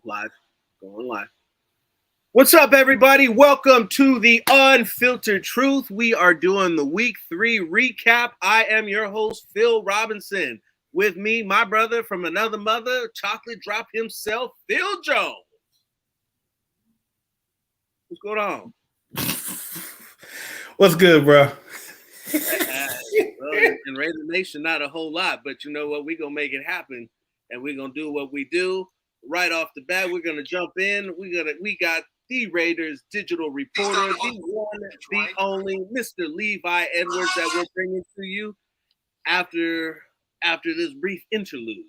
Live. Going live. What's up, everybody? Welcome to the Unfiltered Truth. We are doing the week 3 recap. I am your host, Phil Robinson. With me, my brother from another mother, chocolate drop himself, Phil Jones. What's going on? What's good, bro? Well, in Raider Nation, not a whole lot, but you know what? We're going to make it happen, and we're going to do what we do. Right off the bat, we're going to jump in. We got the Raiders digital reporter, the one, the only, Mr. Levi Edwards, that we're bringing to you after this brief interlude.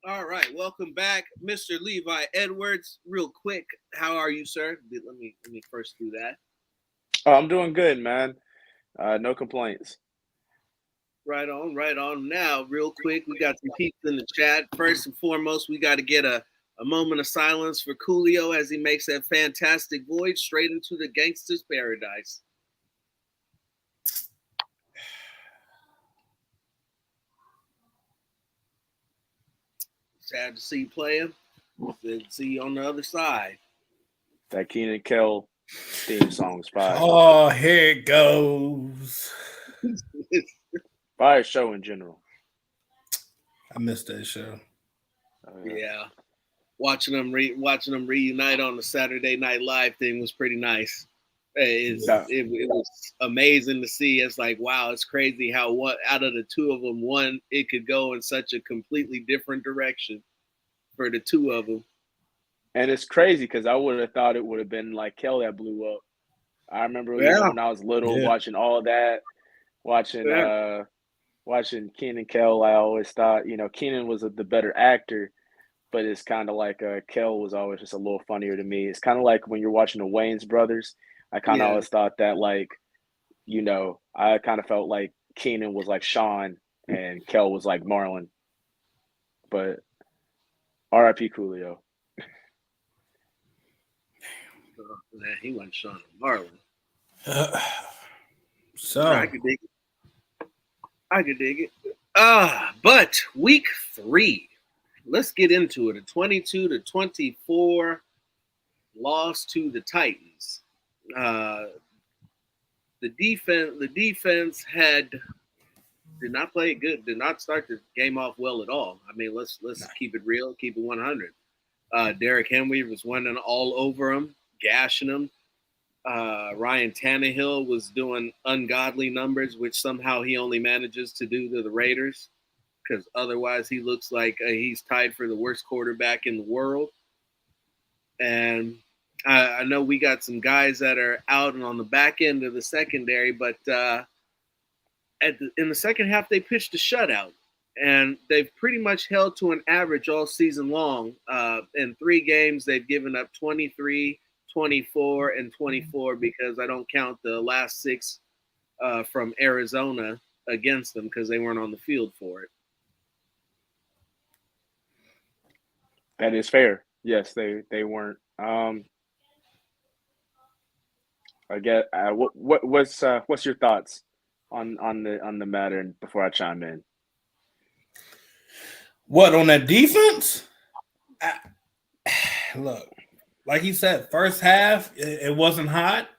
All right, welcome back, Mr. Levi Edwards. Real quick, how are you, sir? Let me first do that. Oh, I'm doing good, man. No complaints. Right on, right on. Now, real quick, we got some people in the chat. First and foremost, we got to get a moment of silence for Coolio as he makes that fantastic voyage straight into the gangster's paradise. Sad to see you playing. Good to see you on the other side. That Keenan Kell theme song is fire. Oh, here it goes. Fire show in general. I missed that show. Yeah. Watching them reunite on the Saturday Night Live thing was pretty nice. It was amazing to see. It's like, wow, it's crazy how out of the two of them, one, it could go in such a completely different direction for the two of them. And it's crazy because I would have thought it would have been like Kell that blew up. I remember when I was little watching all that, watching Keenan Kell. I always thought, Keenan was the better actor, but it's kind of like Kell was always just a little funnier to me. It's kind of like when you're watching the Wayans brothers. I kind of always thought that, I kind of felt like Keenan was like Sean and Kell was like Marlon. But R.I.P. Coolio. Man, he wasn't Sean and Marlon. So I could dig it. But week 3. Let's get into it. A 22-24 loss to the Titans. The defense did not play good. Did not start the game off well at all. I mean, let's keep it real, keep it 100. Derrick Henry was running all over him, gashing him. Ryan Tannehill was doing ungodly numbers, which somehow he only manages to do to the Raiders, because otherwise he looks like he's tied for the worst quarterback in the world. And I know we got some guys that are out and on the back end of the secondary, but in the second half, they pitched a shutout. And they've pretty much held to an average all season long. In 3 games, they've given up 23, 24, and 24 because I don't count the last 6 from Arizona against them because they weren't on the field for it. That is fair. Yes, they weren't. I get what's your thoughts on the matter before I chime in? What, on that defense? Look, like you said, first half it wasn't hot.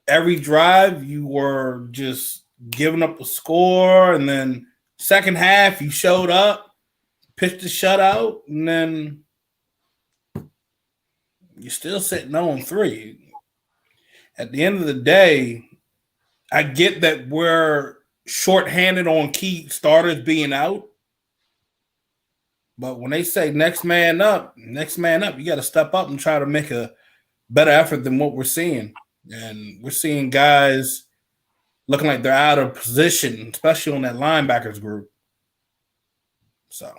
Every drive you were just giving up a score, and then second half you showed up, pitched a shutout, and then you're still sitting on 3. At the end of the day, I get that we're shorthanded on key starters being out. But when they say next man up, you got to step up and try to make a better effort than what we're seeing. And we're seeing guys looking like they're out of position, especially on that linebackers group. So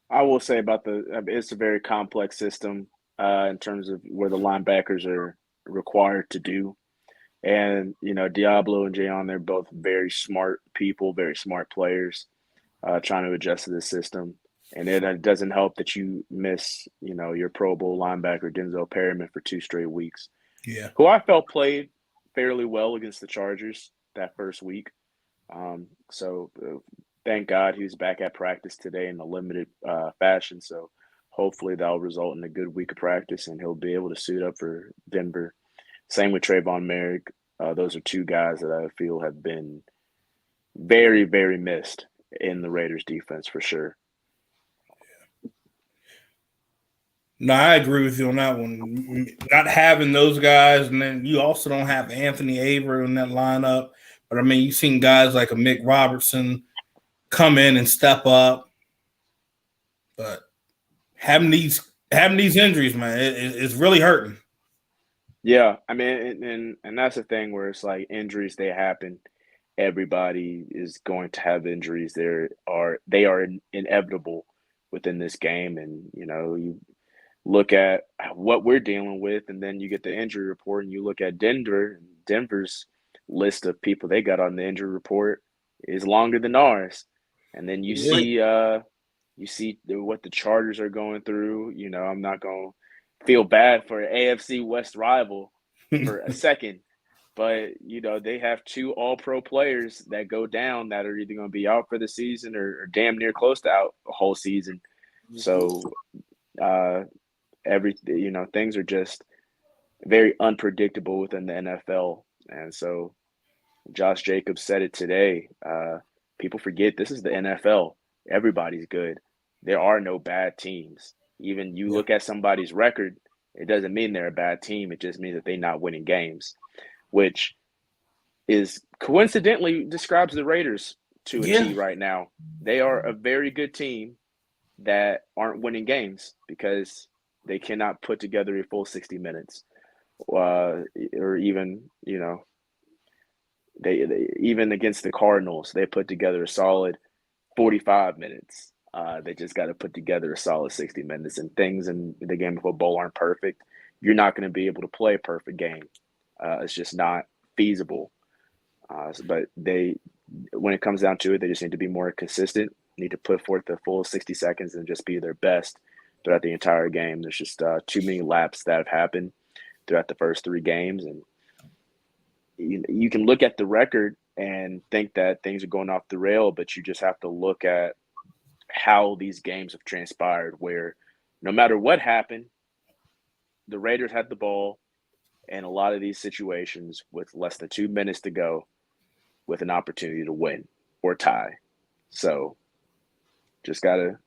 I will say about it's a very complex system in terms of where the linebackers are required to do. And, Diablo and Jayon, they're both very smart people, very smart players trying to adjust to this system. And it doesn't help that you miss, your Pro Bowl linebacker, Denzel Perryman, for 2 straight weeks. Yeah. Who I felt played fairly well against the Chargers that first week. So thank God he was back at practice today in a limited fashion. So hopefully that'll result in a good week of practice and he'll be able to suit up for Denver. Same with Trayvon Merrick. Those are 2 guys that I feel have been very, very missed in the Raiders defense for sure. No, I agree with you on that one. Not having those guys, and then you also don't have Anthony Avery in that lineup. But I mean, you've seen guys like a Mick Robertson come in and step up. But having these injuries, man, it's really hurting. Yeah, I mean, and that's the thing where it's like injuries, they happen. Everybody is going to have injuries. They are inevitable within this game, and you look at what we're dealing with, and then you get the injury report, and you look at Denver's list of people they got on the injury report is longer than ours, and then you see what the Chargers are going through. I'm not going to feel bad for an AFC West rival for a second, but they have 2 All-Pro players that go down that are either going to be out for the season or damn near close to out the whole season. So things are just very unpredictable within the NFL. And so Josh Jacobs said it today. People forget this is the NFL. Everybody's good. There are no bad teams. Even you look at somebody's record, it doesn't mean they're a bad team. It just means that they're not winning games, which is coincidentally describes the Raiders to a T right now. They are a very good team that aren't winning games because they cannot put together a full 60 minutes, or even they even against the Cardinals they put together a solid 45 minutes. They just got to put together a solid 60 minutes, and things in the game of football aren't perfect. You're not going to be able to play a perfect game. It's just not feasible. But when it comes down to it, they just need to be more consistent, need to put forth the full 60 seconds and just be their best throughout the entire game. There's just too many laps that have happened throughout the first 3 games. And you can look at the record and think that things are going off the rail, but you just have to look at how these games have transpired, where no matter what happened, the Raiders had the ball in a lot of these situations with less than 2 minutes to go with an opportunity to win or tie. So just gotta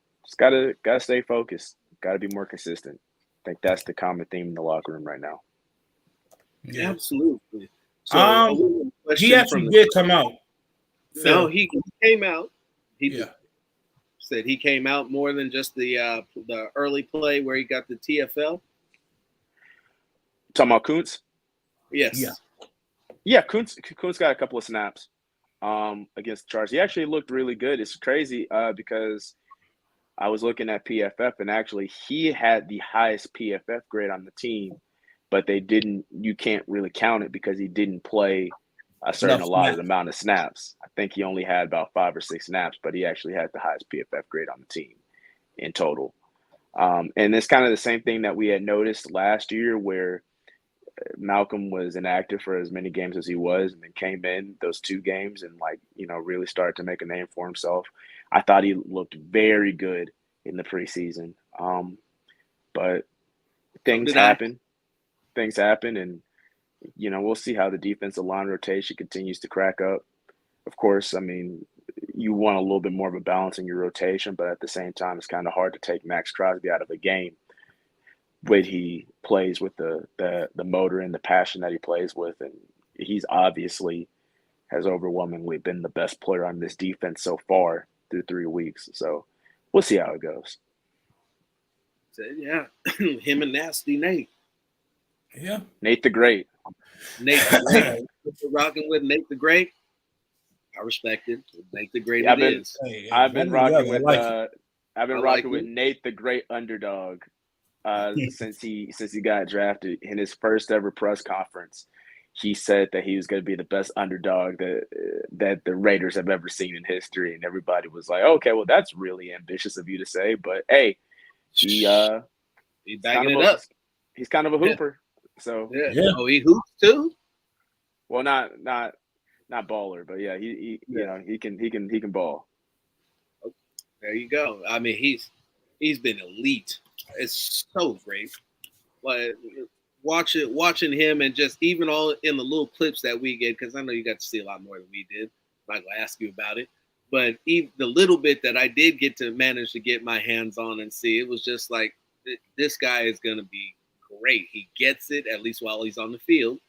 stay focused. Gotta be more consistent. I think that's the common theme in the locker room right now. Yeah, absolutely. So he actually did come out. No, he came out. He said he came out more than just the early play where he got the TFL. Talking about Kuntz? Yes. Yeah, Kuntz got a couple of snaps against the Chargers. He actually looked really good. It's crazy because I was looking at PFF, and actually he had the highest PFF grade on the team, but you can't really count it because he didn't play a certain allotted amount of snaps. I think he only had about 5 or 6 snaps, but he actually had the highest PFF grade on the team in total. And it's kind of the same thing that we had noticed last year where Malcolm was inactive for as many games as he was, and then came in those 2 games and really started to make a name for himself. I thought he looked very good in the preseason. But things happen, and we'll see how the defensive line rotation continues to crack up. Of course, I mean, you want a little bit more of a balance in your rotation, but at the same time, it's kind of hard to take Max Crosby out of a game way he plays with the motor and the passion that he plays with, and he's obviously has overwhelmingly been the best player on this defense so far through 3 weeks. So we'll see how it goes. So, yeah, him and Nasty Nate. Yeah, Nate the Great. Nate the Great. Rocking with Nate the Great. I respect it. Nate the Great. Yeah, I've been rocking with Nate the Great Underdog since he got drafted. In his first ever press conference, he said that he was going to be the best underdog that the Raiders have ever seen in history, and everybody was like, "Okay, well, that's really ambitious of you to say." But hey, he's backing it up. He's kind of a hooper. So yeah. Oh, he hoops too. Well, not baller, but yeah, he you know he can ball. There you go. I mean, he's been elite. It's so great. Like watching him, and just even all in the little clips that we get, because I know you got to see a lot more than we did. I'm not gonna ask you about it, but even the little bit that I did get to manage to get my hands on and see, it was just like, this guy is gonna be great. He gets it, at least while he's on the field.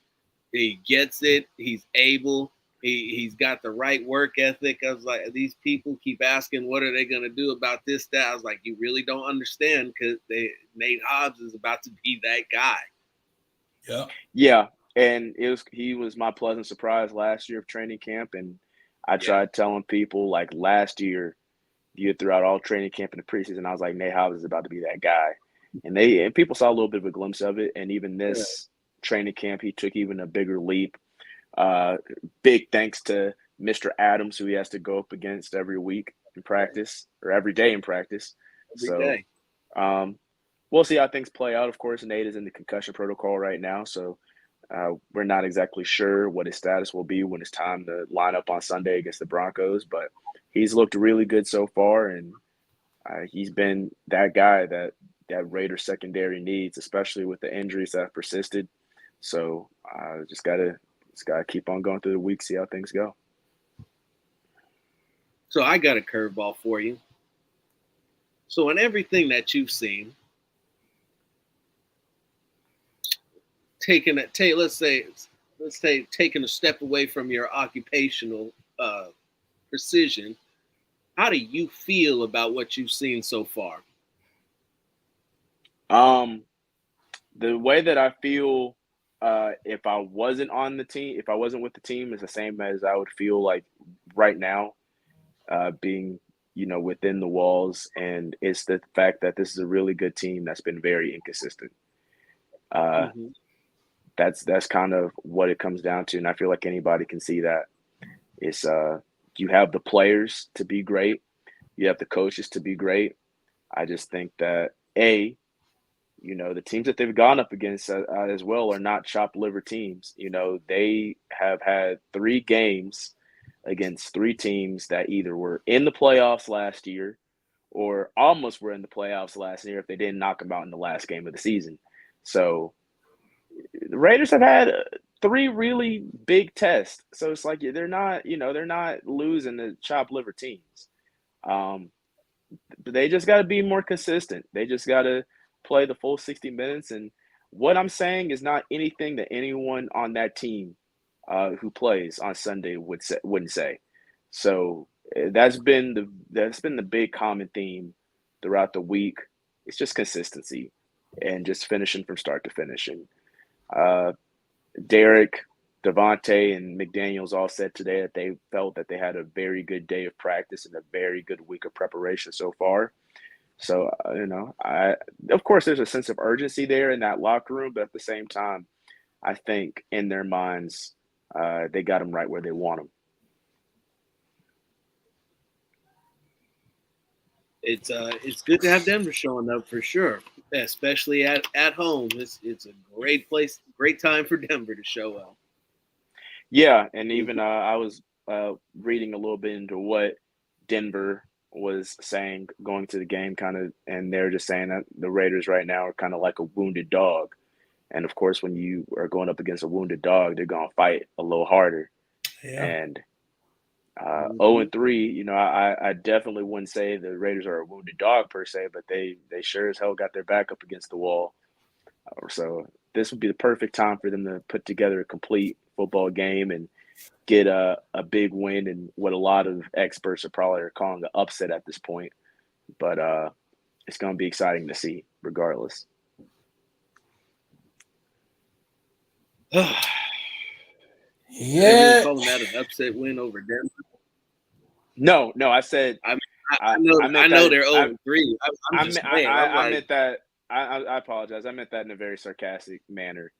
He gets it. He's able. He's got the right work ethic. I was like, these people keep asking, what are they going to do about this, that? I was like, you really don't understand, because Nate Hobbs is about to be that guy. Yeah. And he was my pleasant surprise last year of training camp. And I tried telling people, like, last year, throughout all training camp and the preseason, I was like, Nate Hobbs is about to be that guy. And people saw a little bit of a glimpse of it. And even this training camp, he took even a bigger leap. Big thanks to Mr. Adams, who he has to go up against every week in practice, or every day in practice. Every day. We'll see how things play out. Of course, Nate is in the concussion protocol right now, so we're not exactly sure what his status will be when it's time to line up on Sunday against the Broncos. But he's looked really good so far, and he's been that guy that Raiders secondary needs, especially with the injuries that have persisted. So just gotta keep on going through the week, see how things go. So I got a curveball for you. So in everything that you've seen, taking a step away from your occupational precision, how do you feel about what you've seen so far? The way that I feel, if I wasn't on the team, if I wasn't with the team, is the same as I would feel like right now, being, within the walls. And it's the fact that this is a really good team that's been very inconsistent. That's kind of what it comes down to. And I feel like anybody can see that. It's you have the players to be great. You have the coaches to be great. I just think that the teams that they've gone up against as well are not chopped liver teams. They have had 3 games against 3 teams that either were in the playoffs last year or almost were in the playoffs last year if they didn't knock them out in the last game of the season. So the Raiders have had 3 really big tests. So it's like they're not losing to chopped liver teams. But they just got to be more consistent. They just got to play the full 60 minutes. And what I'm saying is not anything that anyone on that team who plays on Sunday wouldn't say. So that's been the big common theme throughout the week. It's just consistency and just finishing from start to finish. And Derek, Devontae, and McDaniels all said today that they felt that they had a very good day of practice and a very good week of preparation so far. So, of course, there's a sense of urgency there in that locker room, but at the same time, I think in their minds, they got them right where they want them. It's good to have Denver showing up for sure, especially at home. It's a great place, great time for Denver to show up. Yeah, and even I was reading a little bit into what Denver was saying going to the game, and they're just saying that the Raiders right now are kind of like a wounded dog. And of course, when you are going up against a wounded dog, they're going to fight a little harder. Yeah. And 0-3, I definitely wouldn't say the Raiders are a wounded dog per se, but they sure as hell got their back up against the wall. So this would be the perfect time for them to put together a complete football game and get a big win and what a lot of experts are probably calling an upset at this point. But it's going to be exciting to see regardless. Yeah. Calling that an upset win over Denver? No, I said I know they're 0-3. I meant that. I apologize. I meant that in a very sarcastic manner.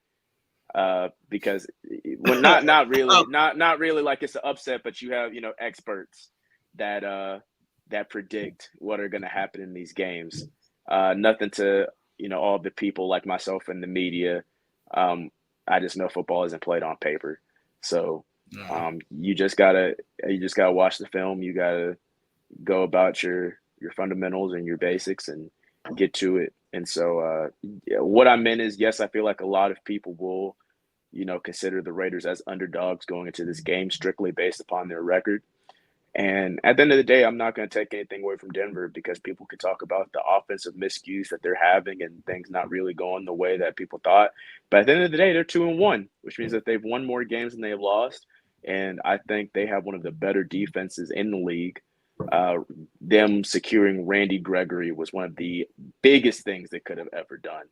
Because when not really not really like it's an upset, but you have experts that predict what are going to happen in these games. Nothing to all the people like myself in the media. I just know football isn't played on paper, so you just gotta watch the film. You gotta go about your fundamentals and your basics and get to it. And so what I meant is, yes, I feel like a lot of people will consider the Raiders as underdogs going into this game strictly based upon their record. And at the end of the day, I'm not going to take anything away from Denver because people could talk about the offensive miscues that they're having and things not really going the way that people thought. But at the end of the day, they're 2-1, which means that they've won more games than they've lost. And I think they have one of the better defenses in the league. Them securing Randy Gregory was one of the biggest things they could have ever done.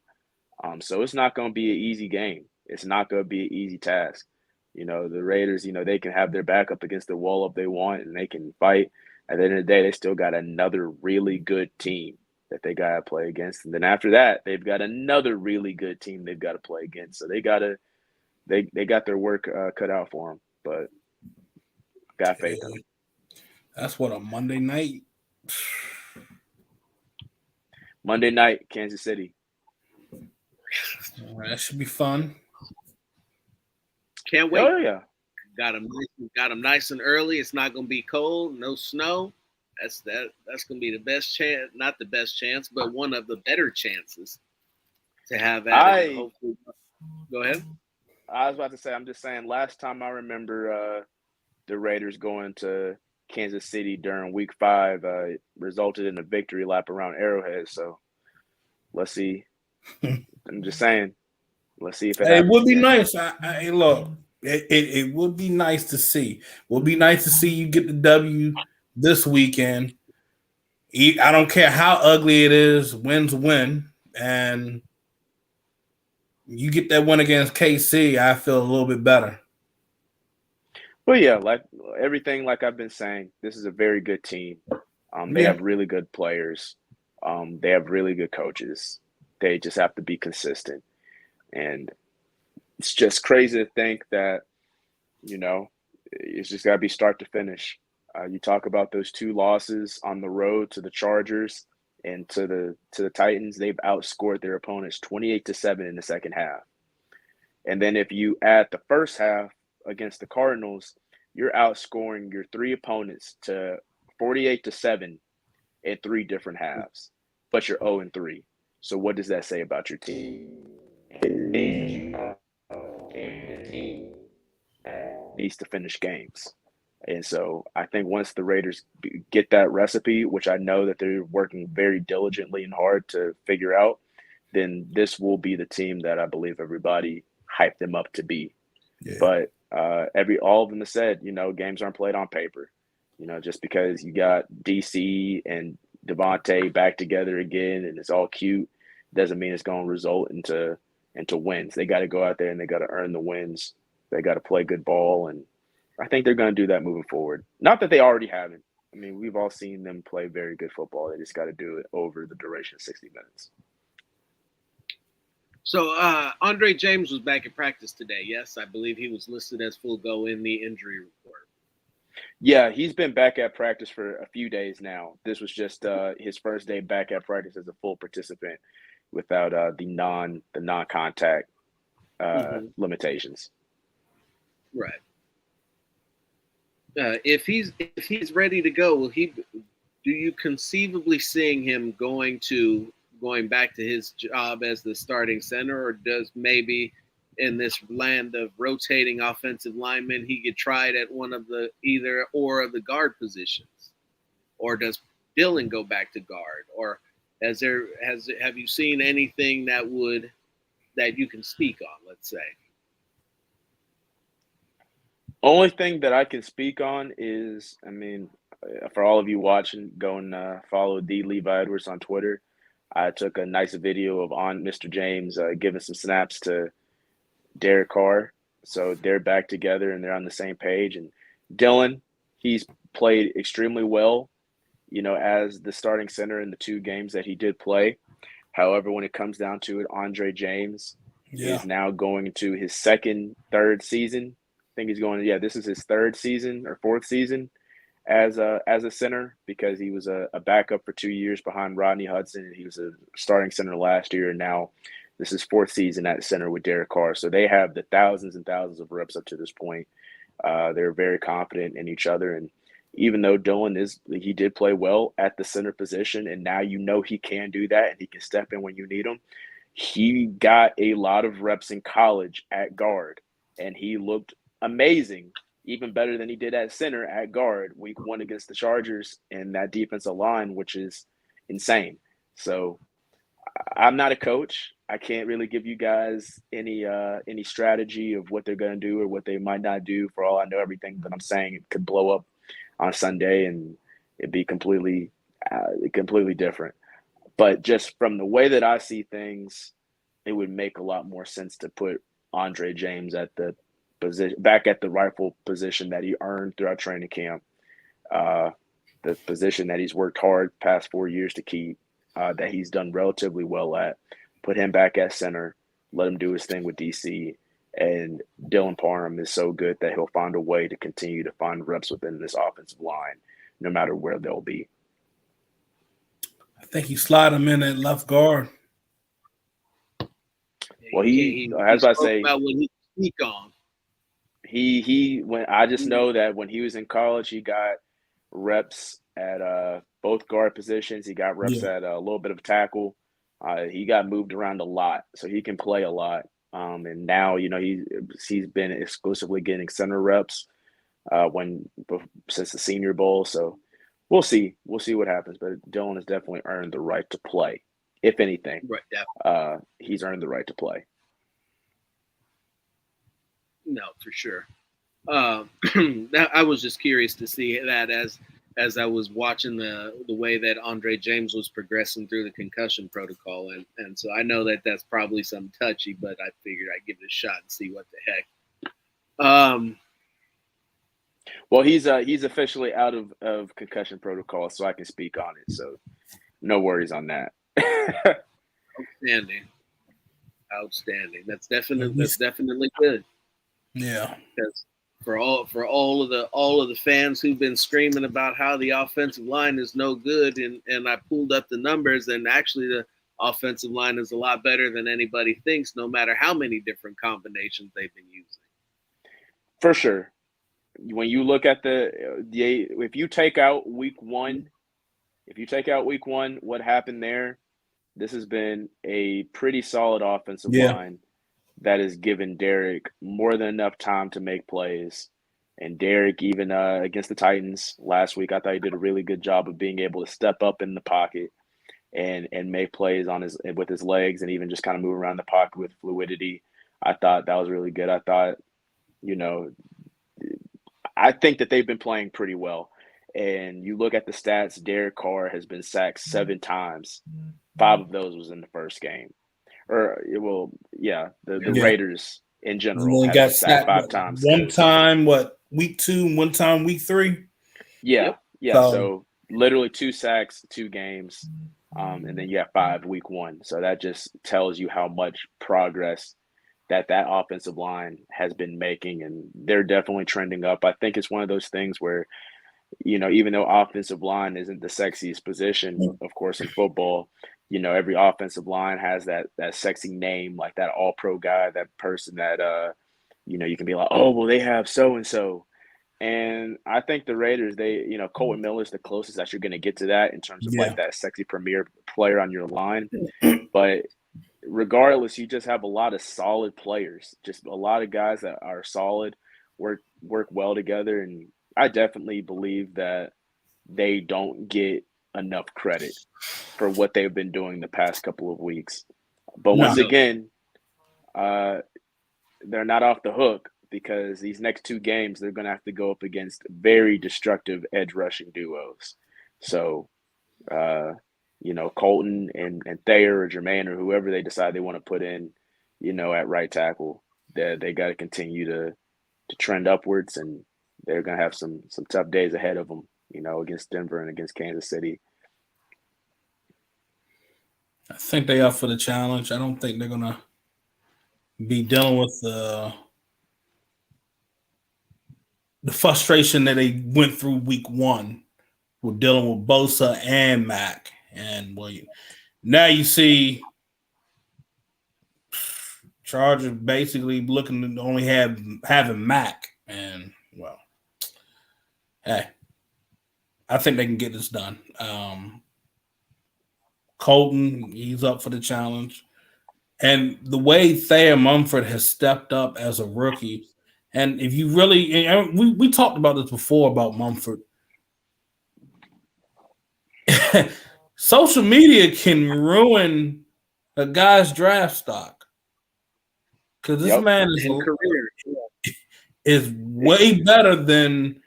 So it's not going to be an easy game. It's not going to be an easy task. The Raiders, they can have their back up against the wall if they want and they can fight. At the end of the day, they still got another really good team that they got to play against. And then after that, they've got another really good team they've got to play against. So they got their work cut out for them, but got faith in them. That's what, a Monday night? Monday night, Kansas City. That should be fun. Can't wait. Oh yeah. Got them nice and early. It's not going to be cold, no snow. That's going to be the best chance, not the best chance, but one of the better chances to have that. Hopefully. Go ahead. I was about to say, I'm just saying, last time I remember the Raiders going to Kansas City during week 5 resulted in a victory lap around Arrowhead. So let's see. I'm just saying. Let's see if it would be nice. Hey, look, it would be nice to see. Would be nice to see you get the W this weekend. I don't care how ugly it is. Win's a win, and you get that win against KC. I feel a little bit better. Well, yeah, like everything, like I've been saying, this is a very good team. They have really good players. They have really good coaches. They just have to be consistent. And it's just crazy to think that, it's just got to be start to finish. You talk about those 2 losses on the road to the Chargers and to the Titans. They've outscored their opponents 28-7 in the second half. And then if you add the first half against the Cardinals, you're outscoring your 3 opponents to 48-7 in 3 different halves, but you're 0-3. So what does that say about your team? Needs to finish games. And so I think once the Raiders get that recipe, which I know that they're working very diligently and hard to figure out, then this will be the team that I believe everybody hyped them up to be. Yeah. But all of them have said, games aren't played on paper. Just because you got DC and Devontae back together again and it's all cute doesn't mean it's going to result into wins. They got to go out there and they got to earn the wins. They got to play good ball, and I think they're going to do that moving forward. Not that they already haven't. I mean, we've all seen them play very good football. They just got to do it over the duration of 60 minutes. So Andre James was back in practice today. Yes, I believe he was listed as full go in the injury report. Yeah, he's been back at practice for a few days now. This was just his first day back at practice as a full participant without the non-contact limitations. Right. If he's ready to go, do you conceivably seeing him going back to his job as the starting center, or does maybe in this land of rotating offensive linemen he get tried at one of the either or of the guard positions, or does Dillon go back to guard, or have you seen anything that would that you can speak on, let's say? Only thing that I can speak on is, for all of you watching, go and follow the Levi Edwards on Twitter. I took a nice video of on Mr. James giving some snaps to Derek Carr. So they're back together and they're on the same page. And Dylan, he's played extremely well, as the starting center in the 2 games that he did play. However, when it comes down to it, Andre James is now going to his third season. I think he's going, this is his 3rd season or 4th season as a center, because he was a backup for 2 years behind Rodney Hudson. He was a starting center last year, and now this is 4th season at center with Derek Carr. So they have the thousands and thousands of reps up to this point. They're very confident in each other. And even though Dylan he did play well at the center position, and now he can do that and he can step in when you need him. He got a lot of reps in college at guard, and he looked amazing, even better than he did at center at guard week 1 against the Chargers and that defensive line, which is insane. So I'm not a coach. I can't really give you guys any strategy of what they're going to do or what they might not do. For all I know, everything that I'm saying, it could blow up on Sunday and it'd be completely different. But just from the way that I see things, it would make a lot more sense to put Andre James at the position, back at the rightful position that he earned throughout training camp, the position that he's worked hard past 4 years to keep, that he's done relatively well at. Put him back at center, let him do his thing with DC. And Dylan Parham is so good that he'll find a way to continue to find reps within this offensive line, no matter where they'll be. I think you slide him in at left guard. Well, as I say, about what he speak on. I just know that when he was in college, he got reps at both guard positions. He got reps at a little bit of tackle. He got moved around a lot, so he can play a lot. And now, he's been exclusively getting center reps since the Senior Bowl. So we'll see. We'll see what happens. But Dylan has definitely earned the right to play. If anything, right, he's earned the right to play. No, for sure. I was just curious to see that as I was watching the way that Andre James was progressing through the concussion protocol, and so I know that that's probably some touchy, but I figured I'd give it a shot and see what the heck. Well, he's officially out of concussion protocol, so I can speak on it. So no worries on that. Outstanding. That's definitely good. Yeah. Because for all of the fans who've been screaming about how the offensive line is no good, and I pulled up the numbers, and actually the offensive line is a lot better than anybody thinks, no matter how many different combinations they've been using. For sure. When you look at if you take out week one, what happened there, this has been a pretty solid offensive line that has given Derek more than enough time to make plays. And Derek, even against the Titans last week, I thought he did a really good job of being able to step up in the pocket and make plays with his legs, and even just kind of move around the pocket with fluidity. I thought that was really good. I thought, I think that they've been playing pretty well. And you look at the stats, Derek Carr has been sacked 7 times. 5 of those was in the first game. The Raiders in general have been sacked 5 times. One time, week 2, one time, week 3? Yeah. So literally 2 sacks, 2 games. And then you have 5 week 1. So that just tells you how much progress that offensive line has been making, and they're definitely trending up. I think it's one of those things where, even though offensive line isn't the sexiest position, of course, in football, every offensive line has that sexy name, like that all-pro guy, that person that, you can be like, oh, well, they have so-and-so. And I think the Raiders, Colton Miller is the closest that you're going to get to that in terms of like that sexy premier player on your line. But regardless, you just have a lot of solid players, just a lot of guys that are solid, work well together. And I definitely believe that they don't get enough credit for what they've been doing the past couple of weeks. But once again, they're not off the hook because these next 2 games they're going to have to go up against very destructive edge rushing duos. So, Colton and Thayer or Jermaine or whoever they decide they want to put in, at right tackle, they got to continue to trend upwards, and they're going to have some tough days ahead of them, against Denver and against Kansas City. I think they up for the challenge. I don't think they're going to be dealing with the frustration that they went through week 1 with dealing with Bosa and Mac. And now you see Chargers basically looking to only having Mac. And, well, hey, I think they can get this done. Colton, he's up for the challenge. And the way Thayer Mumford has stepped up as a rookie, and if you really, we talked about this before about Mumford. Social media can ruin a guy's draft stock because this man is way better than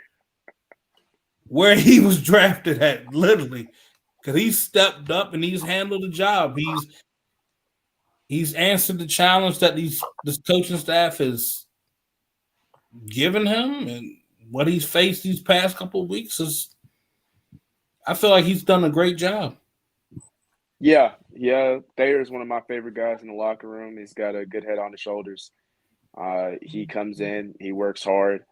where he was drafted at, literally, because he's stepped up and he's handled the job. He's answered the challenge that this coaching staff has given him, and what he's faced these past couple of weeks is, I feel like he's done a great job. Yeah. Thayer is one of my favorite guys in the locker room. He's got a good head on his shoulders. He comes in, he works hard,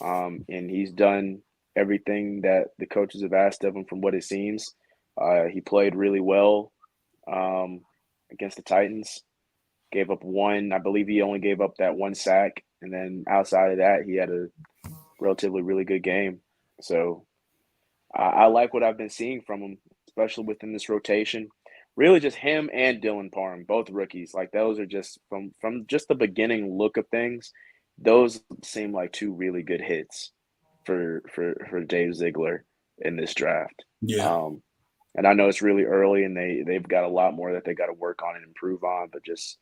and he's done everything that the coaches have asked of him from what it seems. He played really well against the Titans. Gave up one. I believe he only gave up that 1 sack. And then outside of that, he had a relatively really good game. So I like what I've been seeing from him, especially within this rotation. Really just him and Dylan Parham, both rookies. Like those are just from just the beginning look of things, those seem like 2 really good hits for Dave Ziegler in this draft. Yeah. And I know it's really early and they've got a lot more that they got to work on and improve on, but just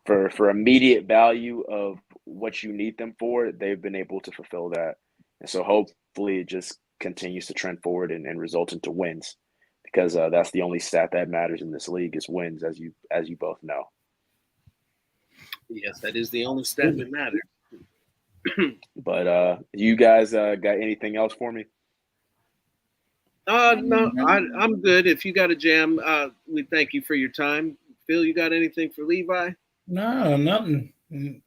for immediate value of what you need them for, they've been able to fulfill that. And so hopefully it just continues to trend forward and result into wins, because that's the only stat that matters in this league is wins, as you both know. Yes, that is the only stat that matters. But you guys got anything else for me? No, I'm good. If you got a jam, we thank you for your time. Phil, you got anything for Levi? No, nothing.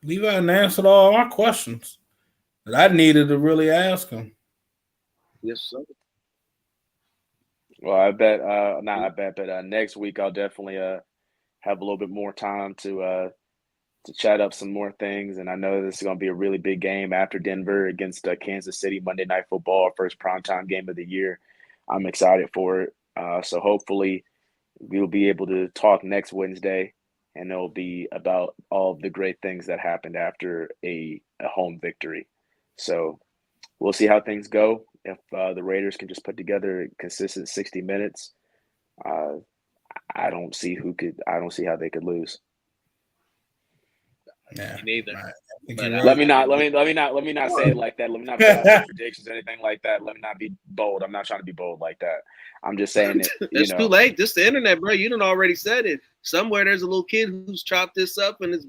Levi answered all our questions that I needed to really ask him. Yes, sir. Well, I bet but next week I'll definitely have a little bit more time to chat up some more things. And I know this is going to be a really big game after Denver against Kansas City, Monday Night Football, our first primetime game of the year. I'm excited for it. So hopefully we'll be able to talk next Wednesday, and it'll be about all of the great things that happened after a home victory. So we'll see how things go. If the Raiders can just put together a consistent 60 minutes, I don't see how they could lose. Yeah, neither. Let me not say it like that. Let me not put out any predictions or anything like that. Let me not be bold. I'm not trying to be bold like that. I'm just saying it. It's too late. This the internet, bro. You done already said it. Somewhere there's a little kid who's chopped this up and is.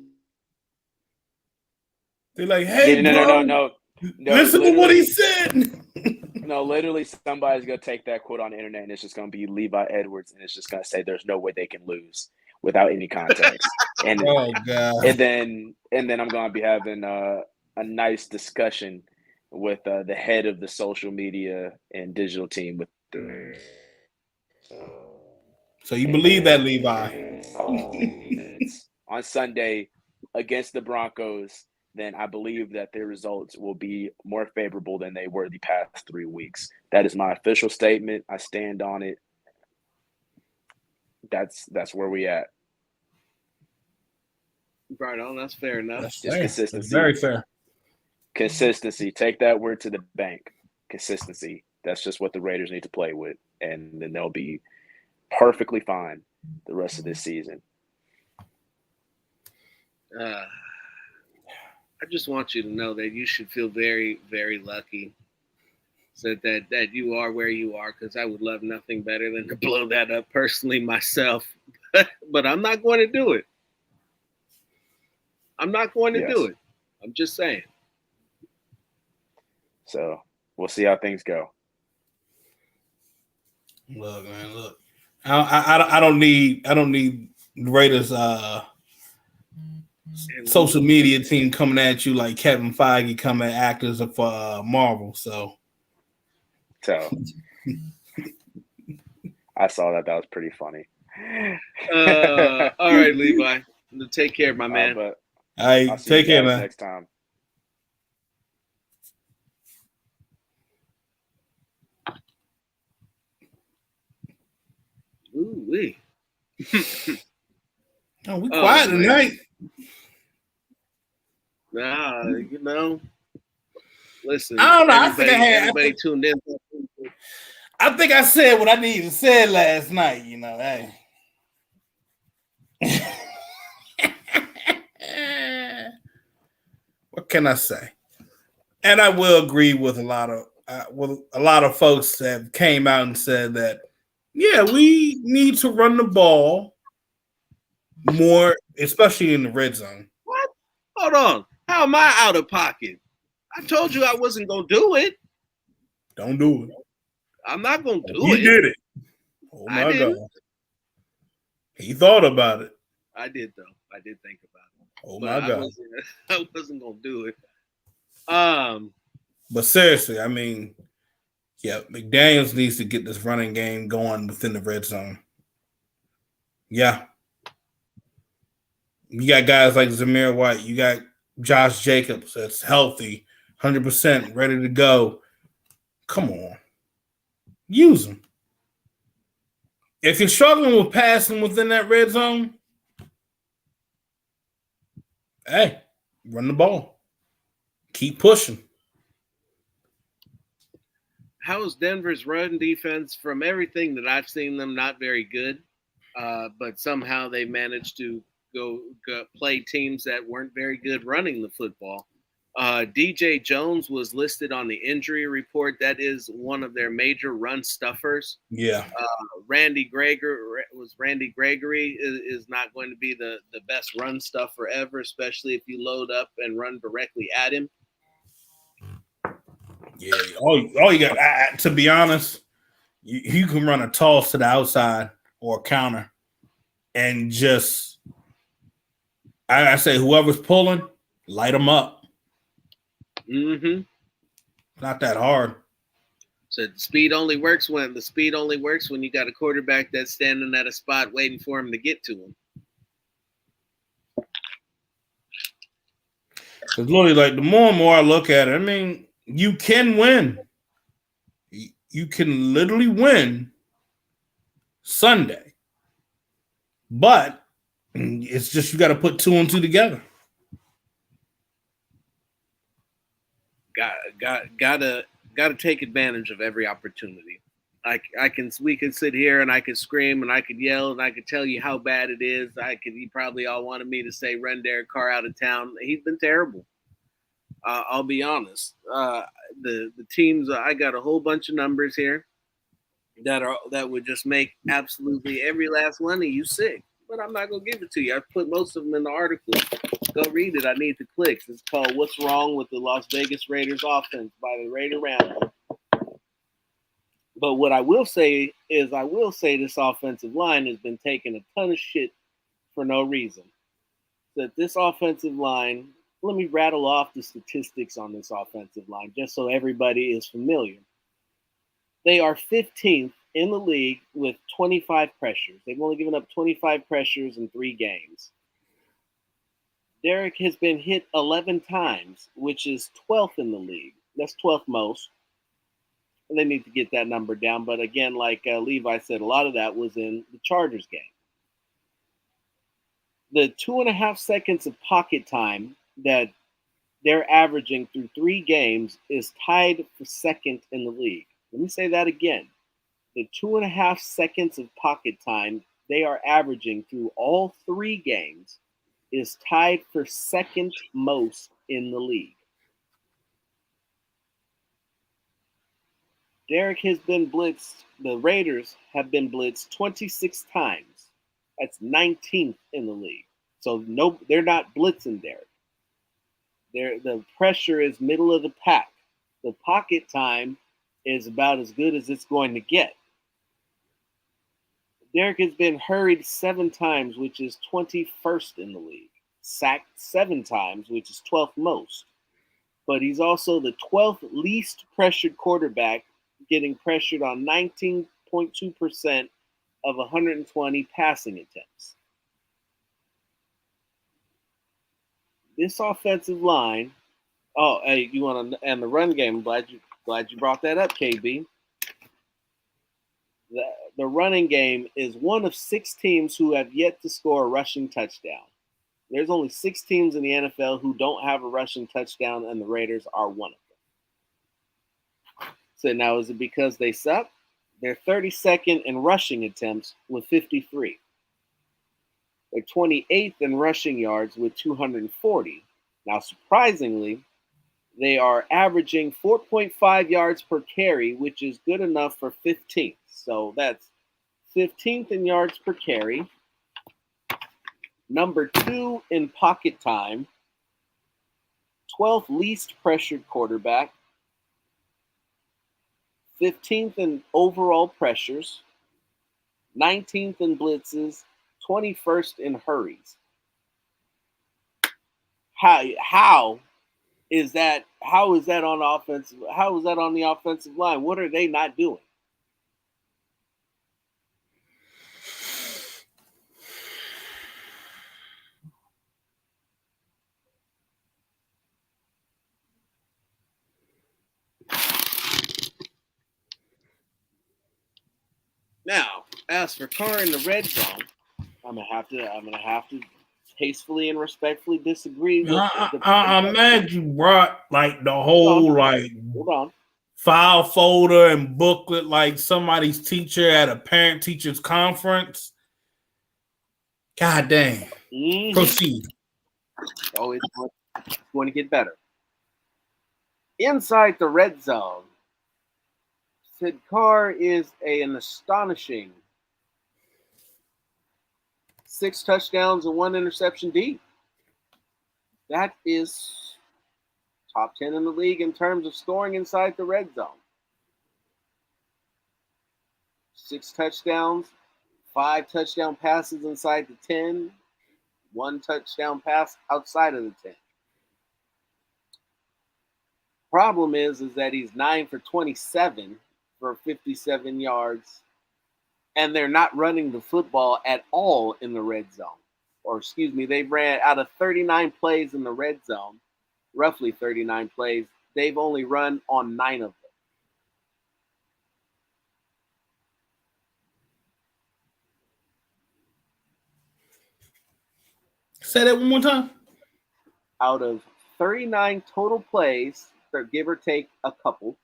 They're like, hey, no. Listen to what he said. No, literally, somebody's gonna take that quote on the internet, and it's just gonna be Levi Edwards, and it's just gonna say, "There's no way they can lose," without any context. And oh god. And then I'm gonna be having a nice discussion with the head of the social media and digital team with. So you believe that, Levi? On Sunday against the Broncos, then I believe that their results will be more favorable than they were the past 3 weeks. That is my official statement. I stand on it. That's where we at. Right on. That's fair enough. That's just fair. Consistency. That's very fair. Consistency. Take that word to the bank. Consistency. That's just what the Raiders need to play with, and then they'll be perfectly fine the rest of this season. I just want you to know that you should feel very, very lucky that you are where you are, because I would love nothing better than to blow that up personally myself. But I'm not going to do it. I'm not going to do it. I'm just saying. So we'll see how things go. Look, man, look. I don't need the Raiders social media team coming at you like Kevin Feige coming at actors of Marvel. So I saw that. That was pretty funny. All right, Levi. Take care, my man. But I'll see take you care, man. Next time. Ooh wee. Oh, we quiet tonight. Nah, you know. Listen, I don't know. Everybody tuned in. I think I said what I needed to say last night. You know, hey. What can I say? And I will agree with a lot of folks that came out and said that, yeah, we need to run the ball more, especially in the red zone. What? Hold on. How am I out of pocket? I told you I wasn't going to do it. Don't do it. I'm not going to do it. You did it. Oh, my God. He thought about it. I did, though. I did think about it. Oh, my God. I wasn't going to do it. But seriously, I mean, yeah, McDaniels needs to get this running game going within the red zone. Yeah. You got guys like Zamir White. You got Josh Jacobs that's healthy, 100%, ready to go. Come on. Use them. If you're struggling with passing within that red zone, hey, run the ball. Keep pushing. How is Denver's run defense? From everything that I've seen them, not very good. But somehow they managed to go play teams that weren't very good running the football. DJ Jones was listed on the injury report. That is one of their major run stuffers. Yeah. Randy Gregory is not going to be the best run stuffer ever, especially if you load up and run directly at him. Yeah. All you got, to be honest, you can run a toss to the outside or a counter and just, I say, whoever's pulling, light them up. Mm-hmm. Not that hard. So the speed only works when you got a quarterback that's standing at a spot waiting for him to get to him. Because literally, like, the more and more I look at it, I mean, you can win. You can literally win Sunday. But it's just you got to put 2 and 2 together. Gotta take advantage of every opportunity. We could sit here and I could scream and I could yell and I could tell you how bad it is. You probably all wanted me to say run Derek Carr out of town. He's been terrible. I'll be honest. The teams, I got a whole bunch of numbers here that would just make absolutely every last one of you sick. But I'm not gonna give it to you. I put most of them in the article. Go read it. I need the clicks. It's called "What's Wrong with the Las Vegas Raiders Offense" by the Raider Roundup. But what I will say is, this offensive line has been taking a ton of shit for no reason. That this offensive line. Let me rattle off the statistics on this offensive line just so everybody is familiar. They are 15th in the league with 25 pressures. They've only given up 25 pressures in 3 games. Derek has been hit 11 times, which is 12th in the league. That's 12th most. And they need to get that number down. But again, like Levi said, a lot of that was in the Chargers game. The 2.5 seconds of pocket time that they're averaging through 3 games is tied for second in the league. Let me say that again. The 2.5 seconds of pocket time they are averaging through all 3 games is tied for second most in the league. Derek has been blitzed. The Raiders have been blitzed 26 times. That's 19th in the league. So no, they're not blitzing Derek. The pressure is middle of the pack. The pocket time is about as good as it's going to get. Derek has been hurried 7 times, which is 21st in the league. Sacked 7 times, which is 12th most. But he's also the 12th least pressured quarterback, getting pressured on 19.2% of 120 passing attempts. This offensive line. Oh, hey, you want to and the run game? I'm glad you brought that up, KB. The running game is one of 6 teams who have yet to score a rushing touchdown. There's only 6 teams in the NFL who don't have a rushing touchdown, and the Raiders are one of them. So now, is it because they suck? They're 32nd in rushing attempts with 53. They're 28th in rushing yards with 240. Now, surprisingly, they are averaging 4.5 yards per carry, which is good enough for 15th. So that's 15th in yards per carry. Number 2 in pocket time. 12th least pressured quarterback. 15th in overall pressures. 19th in blitzes. 21st in hurries. How is that on offensive? How is that on the offensive line? What are they not doing? Now, as for Carr in the red zone, I'm gonna have to tastefully and respectfully disagree with I'm mad you brought like the whole hold on. File folder and booklet like somebody's teacher at a parent-teachers conference. God dang. Mm-hmm. Proceed. Oh, it's going to get better. Inside the red zone, Sid Carr is an astonishing 6 touchdowns and 1 interception deep. That is top 10 in the league in terms of scoring inside the red zone. 6 touchdowns, 5 touchdown passes inside the 10, 1 touchdown pass outside of the 10. Problem is that he's 9 for 27 for 57 yards, and they're not running the football at all in the red zone. Or excuse me, they ran out of 39 plays in the red zone, roughly 39 plays. They've only run on 9 of them. Say that one more time. Out of 39 total plays, give or take a couple,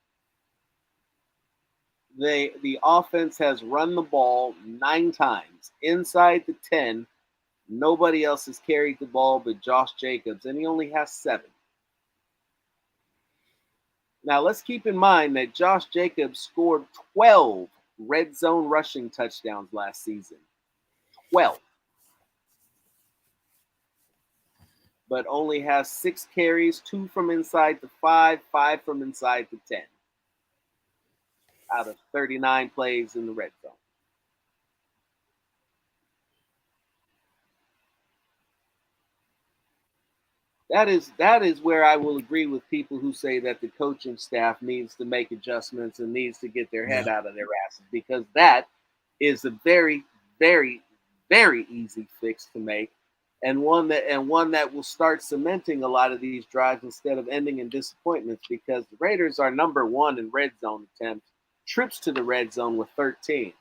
the offense has run the ball 9 times inside the 10. Nobody else has carried the ball but Josh Jacobs, and he only has 7. Now, let's keep in mind that Josh Jacobs scored 12 red zone rushing touchdowns last season. 12. But only has 6 carries, 2 from inside the 5, 5 from inside the 10. Out of 39 plays in the red zone. That is where I will agree with people who say that the coaching staff needs to make adjustments and needs to get their head out of their asses, because that is a very, very, very easy fix to make, and one that will start cementing a lot of these drives instead of ending in disappointments, because the Raiders are number 1 in red zone attempts, trips to the red zone with 13.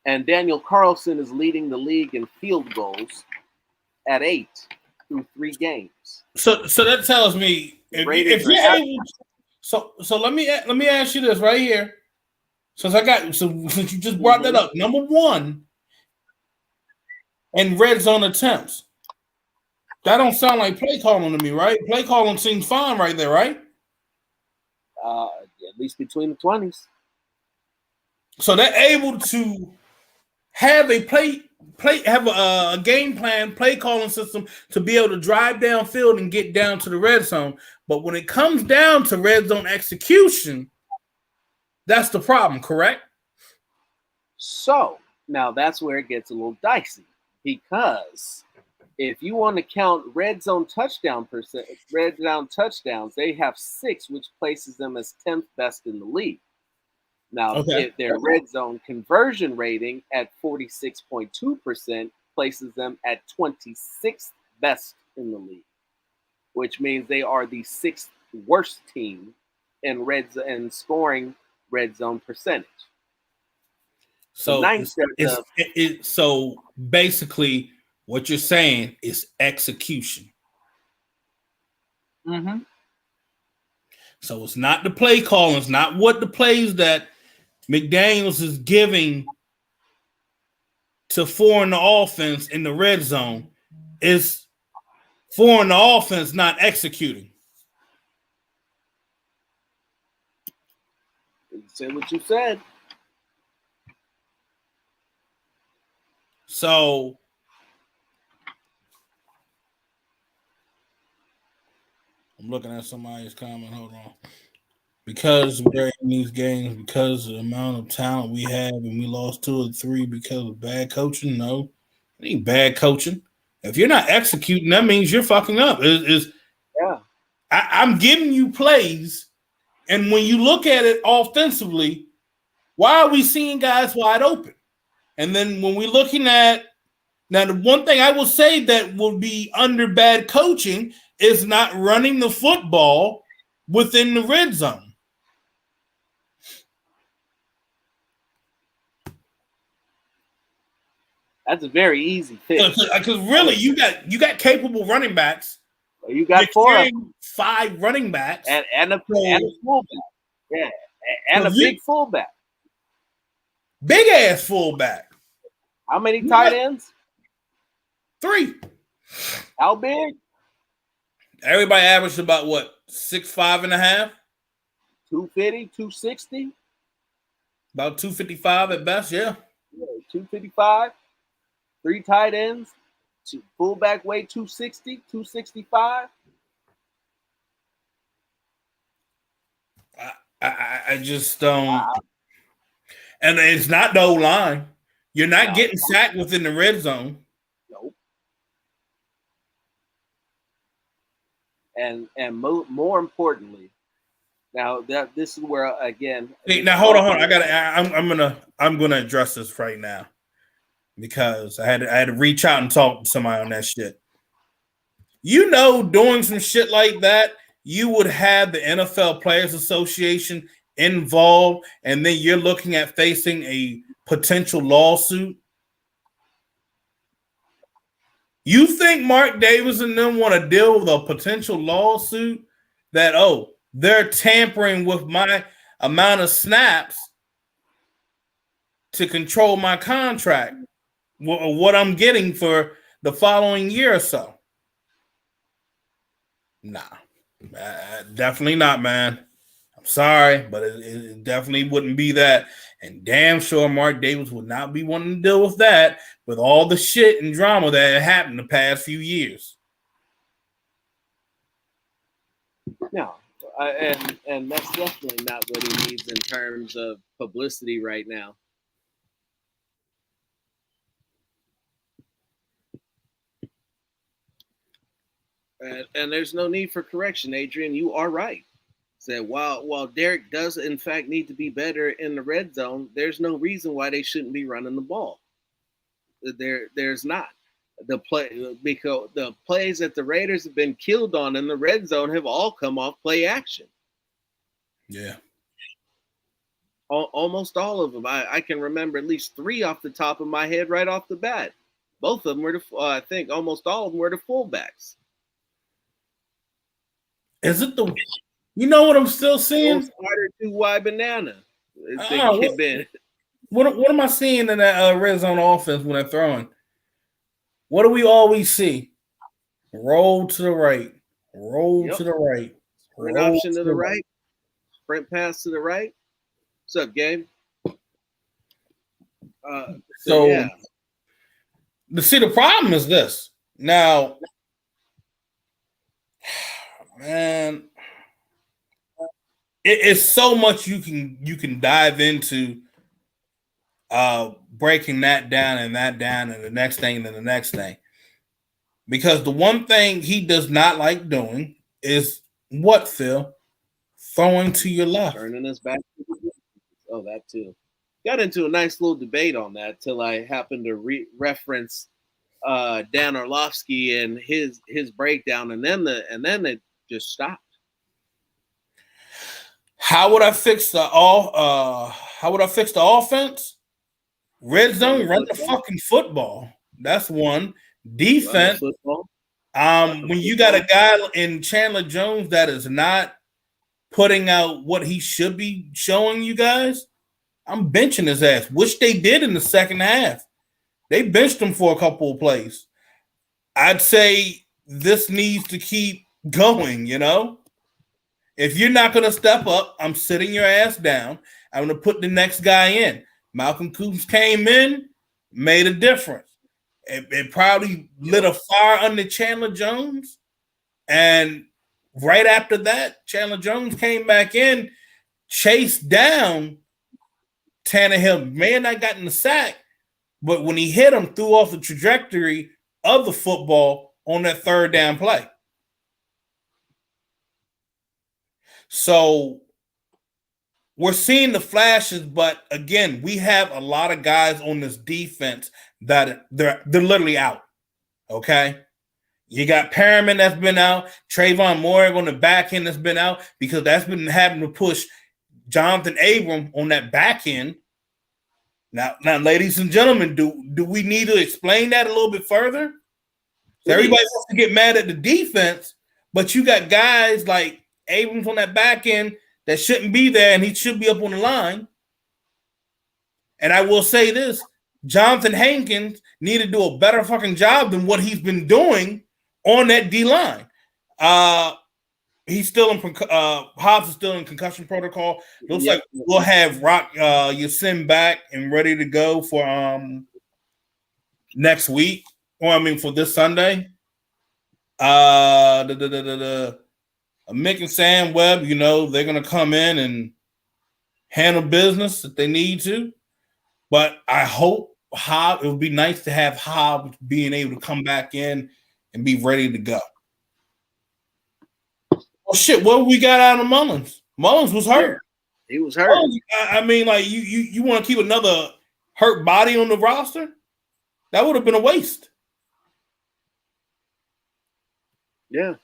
And Daniel Carlson is leading the league in field goals at 8 through 3 games. So that tells me if you're able. So let me ask you this right here. Since you just brought that up, number 1, and red zone attempts. That don't sound like play calling to me, right? Play calling seems fine right there, right? At least between the 20s. So they're able to have a a game plan, play calling system to be able to drive downfield and get down to the red zone. But when it comes down to red zone execution, that's the problem, correct? So now that's where it gets a little dicey, because if you want to count red zone touchdowns, they have 6, which places them as 10th best in the league. Now, if their red zone conversion rating at 46.2% places them at 26th best in the league, which means they are the 6th worst team in scoring red zone percentage. So basically, what you're saying is execution. Mm-hmm. So it's not the play calling, it's not what the plays that McDaniels is giving to foreign the offense in the red zone. Is foreign the offense not executing? You said what you said. So I'm looking at somebody's comment. Hold on. Because we're in these games, because of the amount of talent we have, and we lost 2 or 3 because of bad coaching. No, it ain't bad coaching. If you're not executing, that means you're fucking up. Yeah. I'm giving you plays, and when you look at it offensively, why are we seeing guys wide open? And then when we're looking at now, the one thing I will say that will be under bad coaching is not running the football within the red zone. That's a very easy fix. Because really, you got capable running backs. You got 5 running backs and a fullback. Yeah, and a big fullback. Big ass fullback. How many tight ends? 3. How big? Everybody averaged about what, 6'5 and a half? 250, 260? About 255 at best, yeah. 255. 3 tight ends. Fullback weight 260, 265. I just don't. And it's not the O-line. You're not getting sacked within the red zone. Nope. And more importantly, now that this is where again. Now hold on. I'm gonna address this right now because I had to reach out and talk to somebody on that shit. You know, doing some shit like that, you would have the NFL Players Association involved, and then you're looking at facing a potential lawsuit. You think Mark Davis and them want to deal with a potential lawsuit that, they're tampering with my amount of snaps to control my contract, what I'm getting for the following year or so? Nah, definitely not, man. I'm sorry, but it definitely wouldn't be that. And damn sure Mark Davis would not be wanting to deal with that with all the shit and drama that had happened the past few years. No, and that's definitely not what he needs in terms of publicity right now. And there's no need for correction, Adrian. You are right. Said while Derek does in fact need to be better in the red zone, there's no reason why they shouldn't be running the ball. There's not. Because the plays that the Raiders have been killed on in the red zone have all come off play action. Yeah. Almost all of them. I can remember at least 3 off the top of my head right off the bat. Both of them were I think almost all of them were the fullbacks. Is it the? You know what I'm still seeing? Spider 2 wide banana. What am I seeing in that red zone offense when they're throwing? what do we always see? Roll to the right, roll to the right, sprint option to the right, sprint pass to the right. What's up, Gabe? So see, the problem is this. Now, man, it's so much you can dive into breaking that down and the next thing and the next thing. Because the one thing he does not like doing is what, Phil? Throwing to your left. Turning us back. Oh, that too. Got into a nice little debate on that till I happened to reference Dan Orlovsky and his breakdown, and then it just stopped. How would I fix the offense? Red zone, run the fucking football. That's one. Defense. When you got a guy in Chandler Jones that is not putting out what he should be showing you guys, I'm benching his ass, which they did in the second half. They benched him for a couple of plays. I'd say this needs to keep going, you know? If you're not going to step up, I'm sitting your ass down. I'm going to put the next guy in. Malcolm Coombs came in, made a difference. It probably lit a fire under Chandler Jones. And right after that, Chandler Jones came back in, chased down Tannehill. May have not gotten the sack, but when he hit him, threw off the trajectory of the football on that third down play. So we're seeing the flashes, but again, we have a lot of guys on this defense that they're literally out. Okay. You got Perriman that's been out, Trayvon Moore on the back end that's been out because that's been having to push Jonathan Abram on that back end. Now, ladies and gentlemen, do we need to explain that a little bit further? So everybody wants to get mad at the defense, but you got guys like Abrams on that back end that shouldn't be there, and he should be up on the line. And I will say this, Jonathan Hankins need to do a better fucking job than what he's been doing on that D-line. He's still in Hobbs is still in concussion protocol. Looks like we'll have Rock Yasin back and ready to go for next week, or I mean for this Sunday. Mick and Sam Webb, you know, they're gonna come in and handle business if they need to. But I hope it would be nice to have Hobbs being able to come back in and be ready to go. Oh shit! What we got out of Mullins? Mullins was hurt. He was hurt. I mean, like you want to keep another hurt body on the roster? That would have been a waste. Yeah,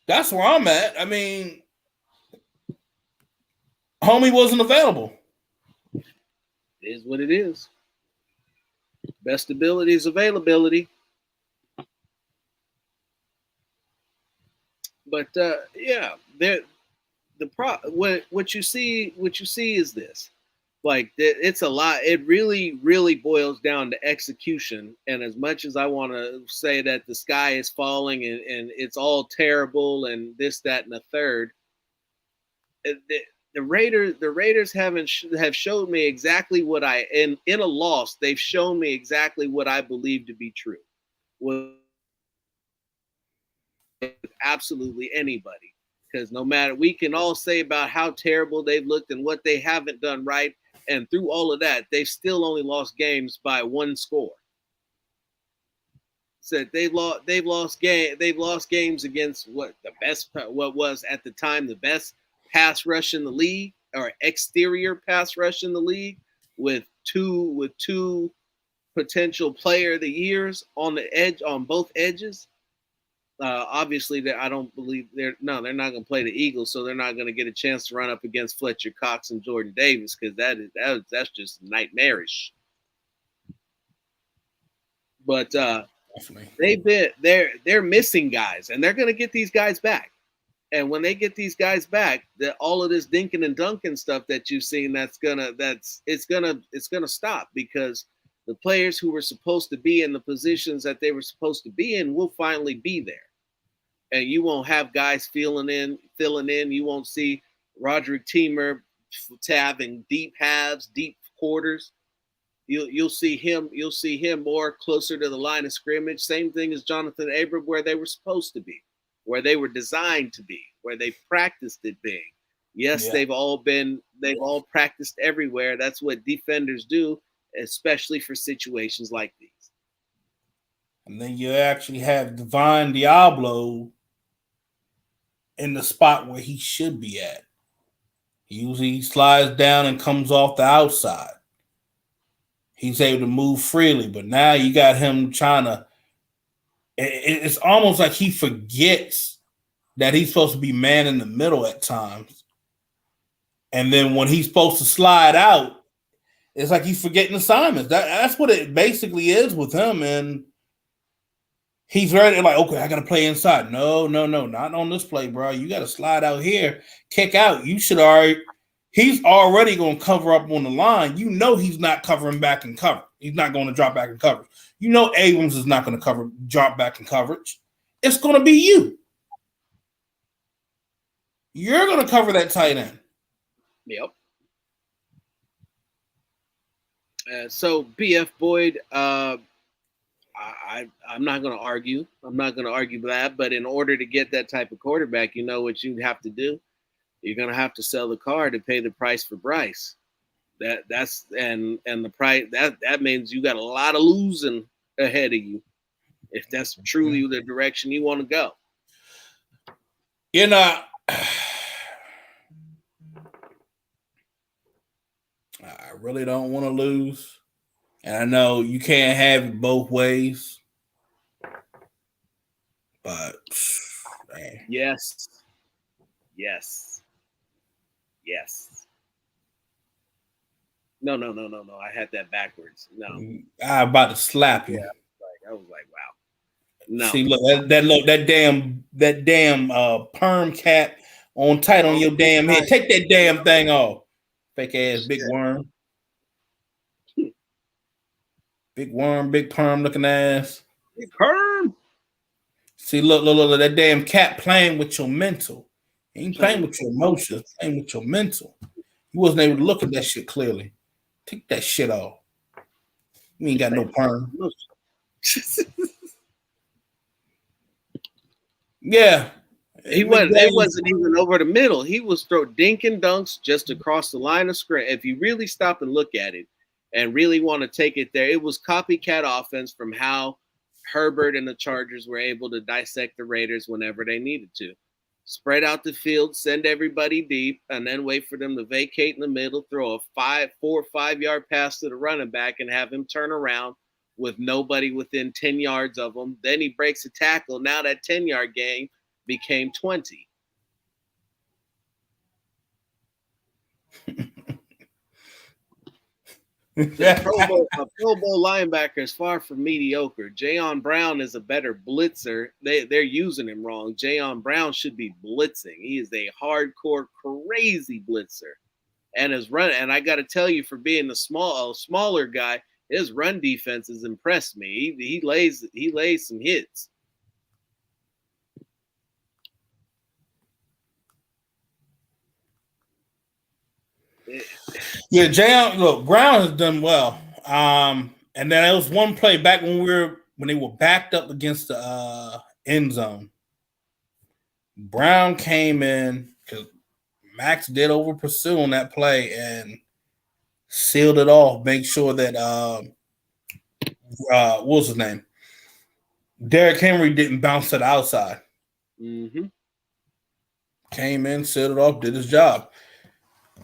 that's where I'm at. I mean, homie wasn't available. It is what it is. Best ability is availability. But yeah, what you see is this. Like it's a lot. It really boils down to execution. And as much as I want to say that the sky is falling and it's all terrible and this, that, and the third, the Raiders have showed me exactly what in a loss. They've shown me exactly what I believe to be true. Absolutely anybody, because no matter, we can all say about how terrible they've looked and what they haven't done right, and through all of that, they've still only lost games by one score. So they've lost games against what was at the time the best pass rush in the league, or exterior pass rush in the league, with two potential player of the years on both edges. Obviously, I don't believe they're not going to play the Eagles, so they're not going to get a chance to run up against Fletcher Cox and Jordan Davis, because that's just nightmarish. But they're missing guys, and they're going to get these guys back. And when they get these guys back, all of this dinking and dunking stuff that you've seen, it's gonna stop, because the players who were supposed to be in the positions that they were supposed to be in will finally be there. And you won't have guys filling in. You won't see Roderick Teamer having deep halves, deep quarters. You'll see him more closer to the line of scrimmage. Same thing as Jonathan Abram, where they were supposed to be, where they were designed to be, where they practiced it being. Yes, they've all practiced everywhere. That's what defenders do, especially for situations like these. And then you actually have Divine Diablo in the spot where he should be at. He usually slides down and comes off the outside. He's able to move freely, but now you got him trying to. It's almost like he forgets that he's supposed to be man in the middle at times. And then when he's supposed to slide out, it's like he's forgetting assignments. That's what it basically is with him. And he's ready, like, okay, I got to play inside. No, not on this play, bro. You got to slide out here, kick out. He's already going to cover up on the line. You know he's not covering back in cover. He's not going to drop back in coverage. You know Abrams is not going to drop back in coverage. It's going to be you. You're going to cover that tight end. Yep. So BF Boyd, I'm not going to argue. I'm not going to argue that. But in order to get that type of quarterback, you know what you have to do. You're going to have to sell the car to pay the price for Bryce. That's the price that means you got a lot of losing ahead of you if that's truly the direction you want to go. You know, I really don't want to lose. And I know you can't have it both ways. But man. Yes. No. I had that backwards. No. I'm about to slap you. Yeah, I was like, wow. No. See, look, that damn perm cap on tight on your damn head. Take that damn thing off. Fake ass big worm. Big worm, big perm looking ass. Big perm. See, look, that damn cat playing with your mental. He ain't playing with your emotions, playing with your mental. You wasn't able to look at that shit clearly. Take that shit off. You ain't got no perm. Yeah. It wasn't even over the middle. He was throw dink and dunks just across the line of scrimmage. If you really stop and look at it and really want to take it there, it was copycat offense from how Herbert and the Chargers were able to dissect the Raiders whenever they needed to. Spread out the field, send everybody deep, and then wait for them to vacate in the middle, throw a 4 or 5 yard pass to the running back and have him turn around with nobody within 10 yards of him. Then he breaks a tackle. Now that 10-yard game became 20. A Pro Bowl linebacker is far from mediocre. Jayon Brown is a better blitzer. They're using him wrong. Jayon Brown should be blitzing. He is a hardcore, crazy blitzer. And his run, and I got to tell you, for being a smaller guy, his run defense has impressed me. He lays some hits. Yeah, Brown has done well. And then there was one play back when they were backed up against the end zone. Brown came in because Max did over pursue on that play and sealed it off. Make sure that what was his name? Derrick Henry didn't bounce to the outside. Mm-hmm. Came in, sealed it off, did his job.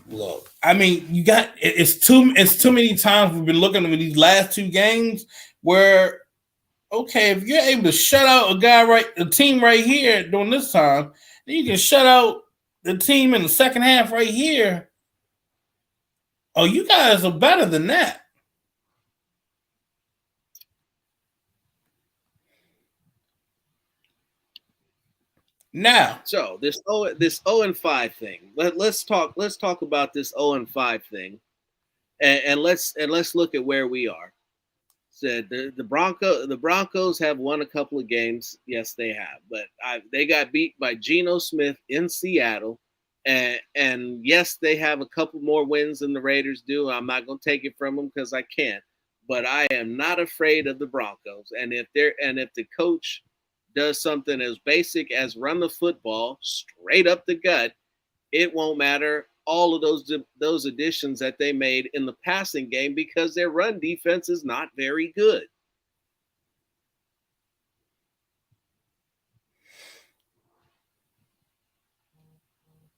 Look, I mean, it's too many times we've been looking at these last two games where, okay, if you're able to shut out a team right here during this time, then you can shut out the team in the second half right here. Oh, you guys are better than that. Now, so this 0-5 thing. Let's talk about this 0-5 thing, and let's look at where we are. said the Broncos have won a couple of games. Yes, they have, but they got beat by Geno Smith in Seattle, and yes, they have a couple more wins than the Raiders do. I'm not going to take it from them because I can't, but I am not afraid of the Broncos. And if the coach does something as basic as run the football straight up the gut, it won't matter all of those additions that they made in the passing game because their run defense is not very good.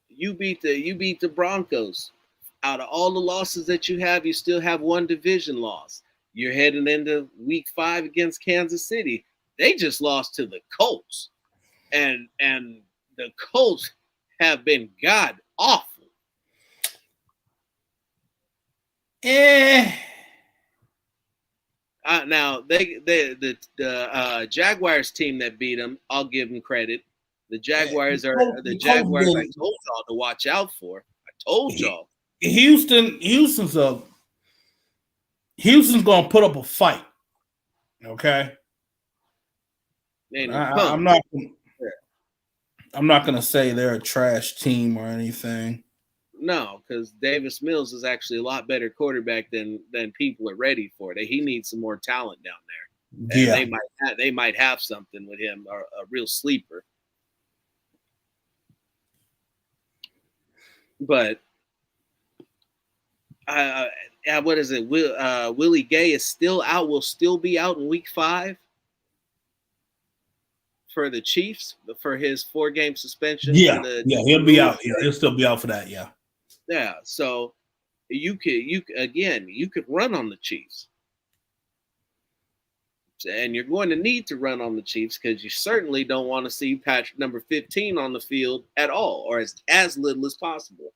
You beat the Broncos. Out of all the losses that you have, you still have one division loss. You're heading into week 5 against Kansas City. They just lost to the Colts. And the Colts have been god awful. Now the Jaguars team that beat them, I'll give them credit. The Jaguars are the Jaguars I told y'all to watch out for. I told y'all. Houston's gonna put up a fight. Okay. I'm not gonna say they're a trash team or anything. No, because Davis Mills is actually a lot better quarterback than people are ready for. He needs some more talent down there. And yeah, they might have something with him, or a real sleeper. But what is it? Willie Gay is still out. Will still be out in week 5 for the Chiefs for his 4-game suspension. Yeah, he'll be out. Yeah, he'll still be out for that. Yeah. Yeah, so you could run on the Chiefs, and you're going to need to run on the Chiefs because you certainly don't want to see Patrick number 15 on the field at all, or as little as possible.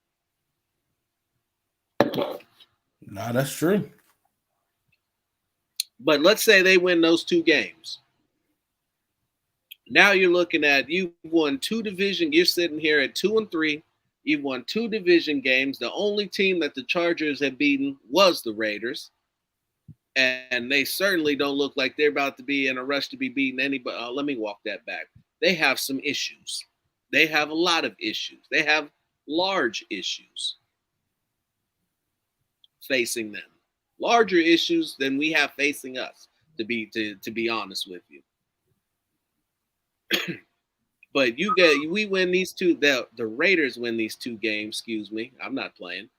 No, that's true. But let's say they win those 2 games. Now you're looking at you've won 2 division. You're sitting here at 2-3. You've won 2 division games. The only team that the Chargers have beaten was the Raiders. And they certainly don't look like they're about to be in a rush to be beating anybody. Let me walk that back. They have some issues. They have a lot of issues. They have large issues facing them. Larger issues than we have facing us, to be honest with you. But we win these 2. The Raiders win these 2 games. Excuse me, I'm not playing,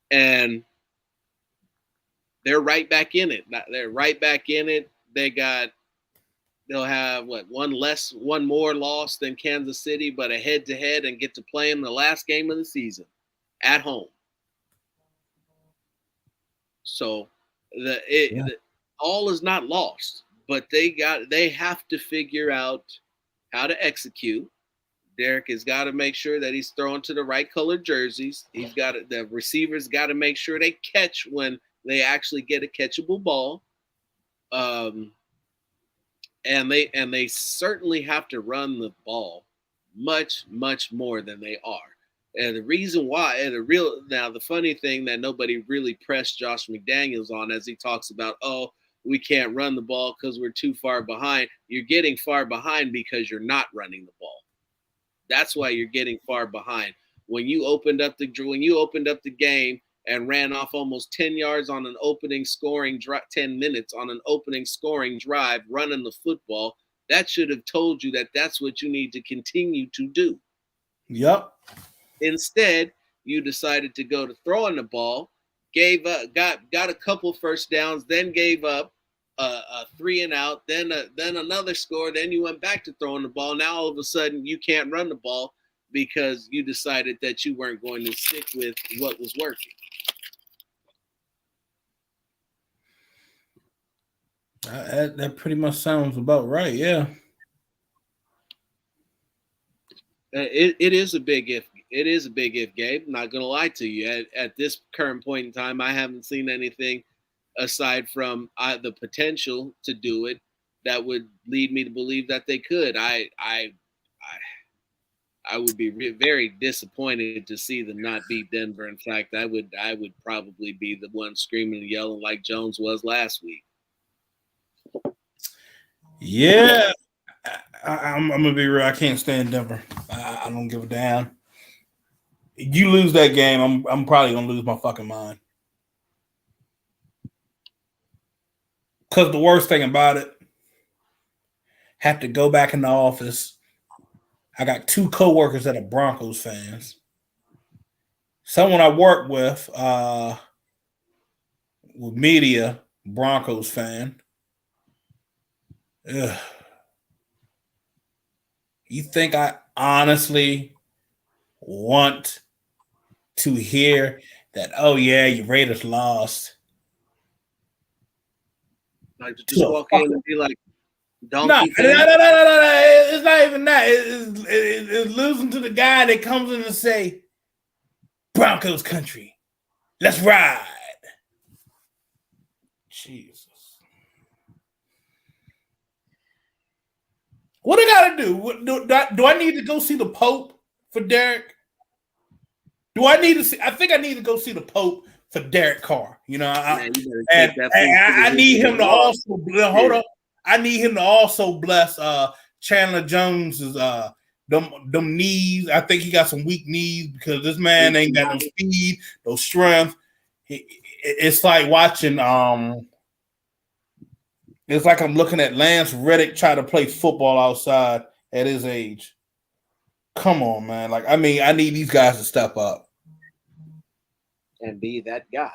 and they're right back in it. They're right back in it. They'll have one more loss than Kansas City, but a head-to-head, and get to play in the last game of the season at home. So all is not lost, but they have to figure out how to execute. Derek has got to make sure that he's throwing to the right colored jerseys. The receivers got to make sure they catch when they actually get a catchable ball. And they certainly have to run the ball much, much more than they are. And the reason why, the funny thing that nobody really pressed Josh McDaniels on, as he talks about, we can't run the ball because we're too far behind. You're getting far behind because you're not running the ball. That's why you're getting far behind. When you opened up the game and ran off almost 10 yards on an opening scoring drive, 10 minutes on an opening scoring drive, running the football, that should have told you that that's what you need to continue to do. Yep. Instead, you decided to go to throwing the ball, gave up, got a couple first downs, then gave up a 3 and out, then another score, then you went back to throwing the ball. Now all of a sudden you can't run the ball because you decided that you weren't going to stick with what was working. That pretty much sounds about right. Yeah. It is a big if. It is a big if, Gabe. I'm not going to lie to you. At this current point in time, I haven't seen anything aside from the potential to do it that would lead me to believe that they could. I would be very disappointed to see them not beat Denver. In fact, I would probably be the one screaming and yelling like Jones was last week. Yeah, I'm gonna be real. I can't stand Denver. I don't give a damn. You lose that game, I'm probably gonna lose my fucking mind. Because the worst thing about it, have to go back in the office. I got 2 coworkers that are Broncos fans. Someone I work with media, Broncos fan. Ugh. You think I honestly want to hear that? Oh yeah, your Raiders lost. Like to just walk in and be like, donkey No. It's not even that. It's losing to the guy that comes in and say, Broncos country, let's ride. Jesus. What I gotta do? Do I need to go see the Pope for Derek? Do I need to see? I think I need to go see the Pope for Derek Carr. You know, I need him to also hold up. I need him to also bless Chandler Jones's them knees. I think he got some weak knees because this man ain't got no speed, no strength. It's like watching it's like I'm looking at Lance Reddick try to play football outside at his age. Come on, man. Like, I mean, I need these guys to step up. And be that guy.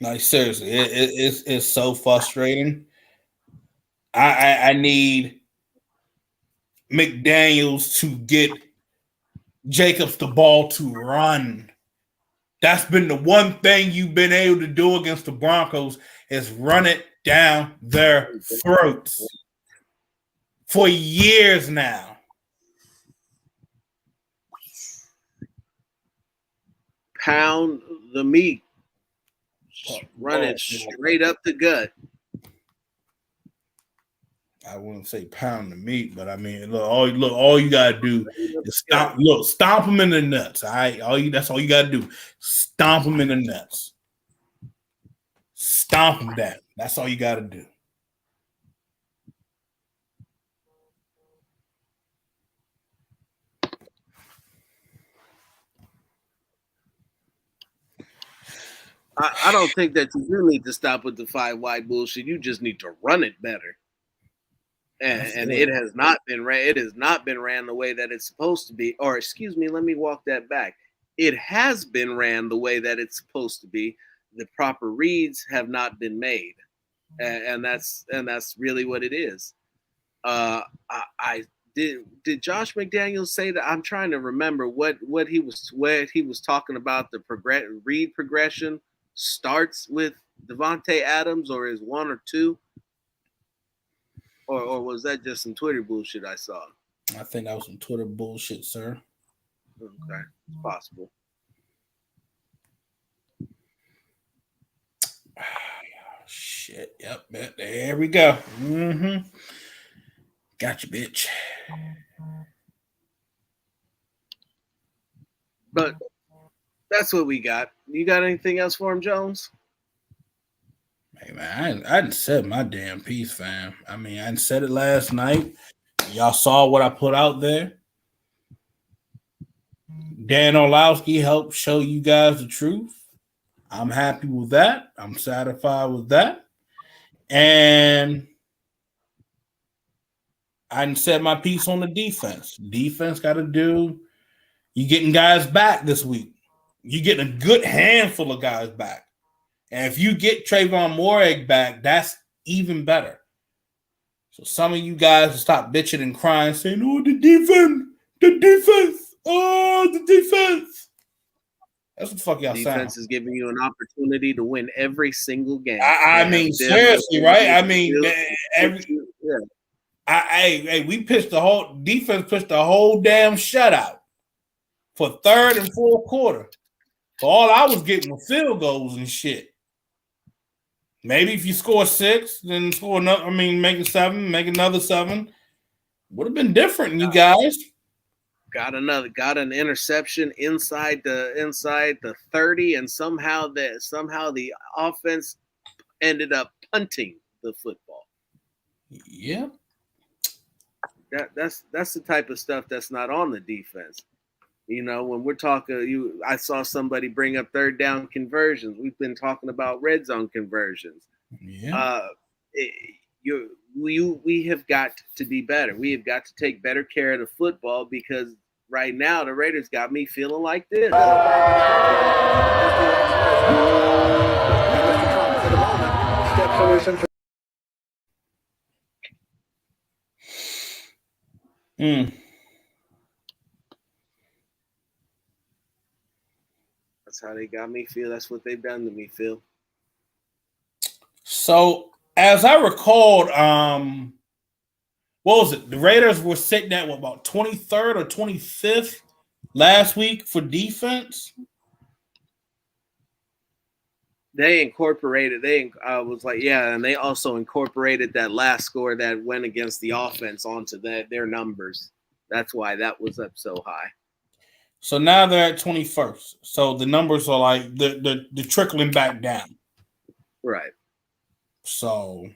Like, seriously, it's so frustrating. I need McDaniels to get Jacobs the ball to run. That's been the one thing you've been able to do against the Broncos is run it down their throats for years now. Pound the meat. Run it straight up the gut. I wouldn't say pound the meat, but I mean, all you gotta do is stomp them in the nuts. All right, that's all you gotta do. Stomp them in the nuts. Stomp them down. That's all you gotta do. I don't think that you do need to stop with the 5 wide bullshit. You just need to run it better. And it has not been ran. It has not been ran the way that it's supposed to be. Or excuse me, let me walk that back. It has been ran the way that it's supposed to be. The proper reads have not been made, and that's really what it is. I did Josh McDaniels say that? I'm trying to remember what he was talking about. The read progression starts with Devontae Adams, or is 1 or 2. Or was that just some Twitter bullshit I saw? I think that was some Twitter bullshit, sir. Okay, it's possible. Shit. Yep. There we go. Mm-hmm. Gotcha, bitch. But that's what we got. You got anything else for him, Jones? Hey, man, I didn't said my damn piece, fam. I mean, I didn't said it last night. Y'all saw what I put out there. Dan Orlowski helped show you guys the truth. I'm happy with that. I'm satisfied with that. And I didn't said my piece on the defense. Defense got to do. You getting guys back this week. You getting a good handful of guys back. And if you get Trayvon Mooreg back, that's even better. So some of you guys will stop bitching and crying, saying, oh, the defense, oh, the defense. That's what the fuck y'all saying. Defense is giving you an opportunity to win every single game. I mean, seriously, right? I mean, we pitched the whole defense pitched the whole damn shutout for third and fourth quarter. So all I was getting were field goals and shit. Maybe if you score 6, then score another. I mean, make it 7, make another 7. Would have been different, you guys. Got an interception inside the 30, and somehow the offense ended up punting the football. Yeah. That's the type of stuff that's not on the defense. You know, when we're talking, I saw somebody bring up third down conversions. We've been talking about red zone conversions. Yeah. It, we have got to be better. We have got to take better care of the football because right now the Raiders got me feeling like this. That's how they got me feel. That's what they've done to me, Phil. So as I recalled, what was it? The Raiders were sitting at about 23rd or 25th last week for defense. They incorporated. Was like, yeah, and they also incorporated that last score that went against the offense onto their numbers. That's why that was up so high. So now they're at 21st. So the numbers are like the trickling back down. Right. So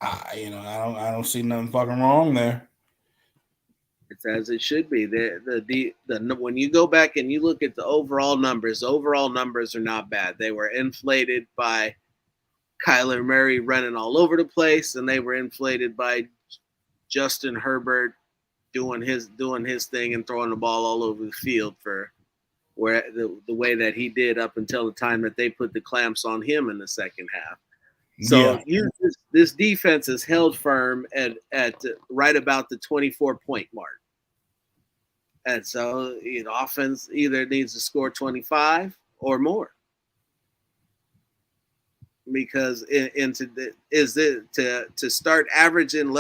I don't see nothing fucking wrong there. It's as it should be. The when you go back and you look at the overall numbers are not bad. They were inflated by Kyler Murray running all over the place, and they were inflated by Justin Herbert doing his thing and throwing the ball all over the field for where the way that he did up until the time that they put the clamps on him in the second half. So this defense is held firm at right about the 24-point mark. And so, offense either needs to score 25 or more. Because to start averaging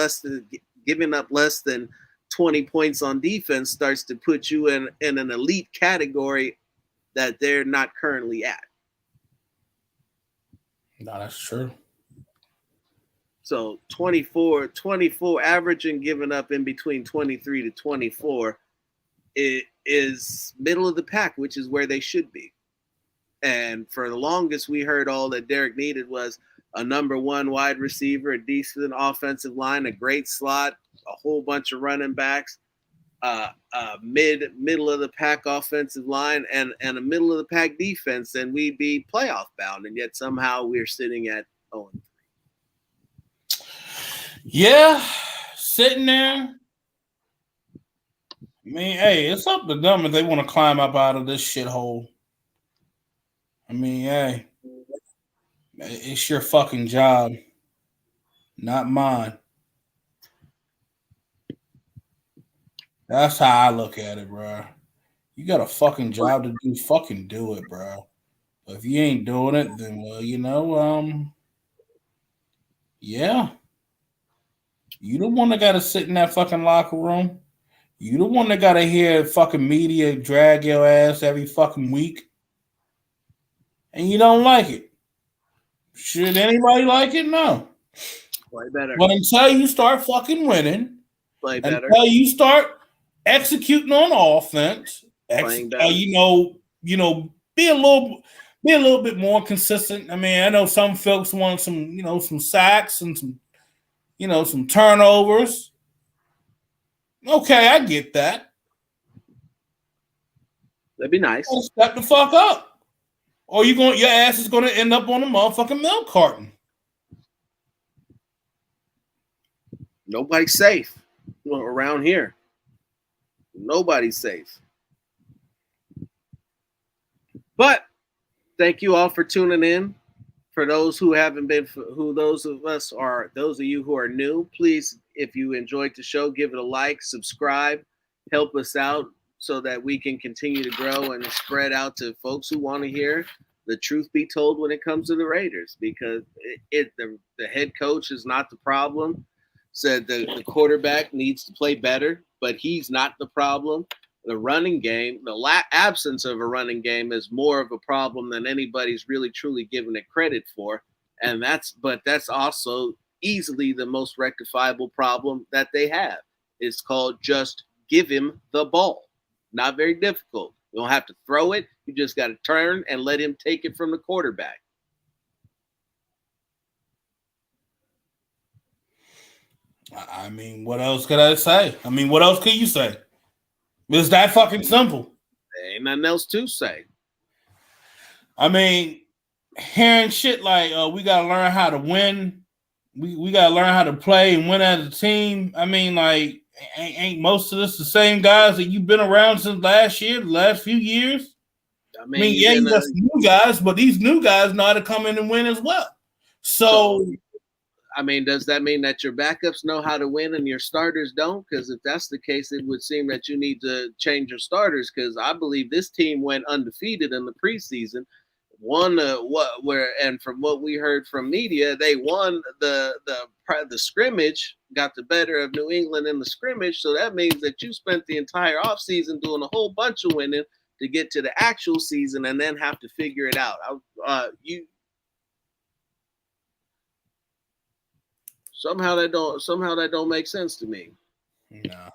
giving up less than 20 points on defense starts to put you in an elite category that they're not currently at. No, that's true. So 24 averaging giving up in between 23 to 24 is middle of the pack, which is where they should be. And for the longest, we heard all that Derek needed was a number one wide receiver, a decent offensive line, a great slot, a whole bunch of running backs, middle of the pack offensive line, and a middle of the pack defense, and we'd be playoff bound. And yet somehow we're sitting at 0-3. Yeah, sitting there. I mean, hey, it's up to them if they want to climb up out of this shithole. I mean, hey, it's your fucking job, not mine. That's how I look at it, bro. You got a fucking job to do, fucking do it, bro. But if you ain't doing it, then, well, yeah. You the one that got to sit in that fucking locker room. You the one that got to hear fucking media drag your ass every fucking week. And you don't like it. Should anybody like it? No. Play better. But until you start fucking winning, play better. Until you start executing on offense, be a little bit more consistent. I mean, I know some folks want some sacks and some turnovers. Okay, I get that. That'd be nice. Step the fuck up. Or your ass is gonna end up on a motherfucking milk carton. Nobody's safe around here. Nobody's safe. But thank you all for tuning in. For those who haven't been, those of you who are new, please, if you enjoyed the show, give it a like, subscribe, help us out so that we can continue to grow and spread out to folks who want to hear the truth be told when it comes to the Raiders, because the head coach is not the problem. Said the quarterback needs to play better, but he's not the problem. The running game, the absence of a running game is more of a problem than anybody's really truly given it credit for. And that's also easily the most rectifiable problem that they have. It's called just give him the ball. Not very difficult. You don't have to throw it. You just got to turn and let him take it from the quarterback. I mean, what else could I say? I mean, what else could you say? It's that fucking simple. There ain't nothing else to say. I mean, hearing shit like we gotta learn how to win. We gotta learn how to play and win as a team. I mean, like, ain't most of this the same guys that you've been around since last year, the last few years? I mean yeah, you got some new guys, but these new guys know how to come in and win as well. So I mean, does that mean that your backups know how to win and your starters don't? Because if that's the case, it would seem that you need to change your starters. Because I believe this team went undefeated in the preseason, won and from what we heard from media, they won the scrimmage, got the better of New England in the scrimmage. So that means that you spent the entire offseason doing a whole bunch of winning to get to the actual season and then have to figure it out. Somehow that don't make sense to me. No.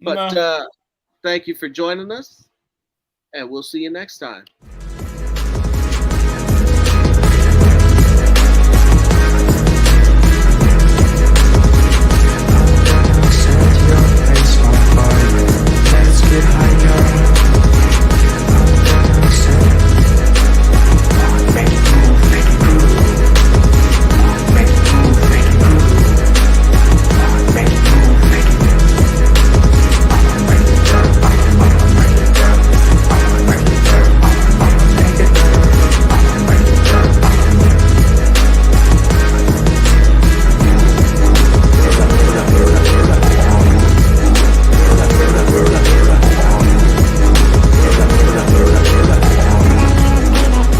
But thank you for joining us, and we'll see you next time.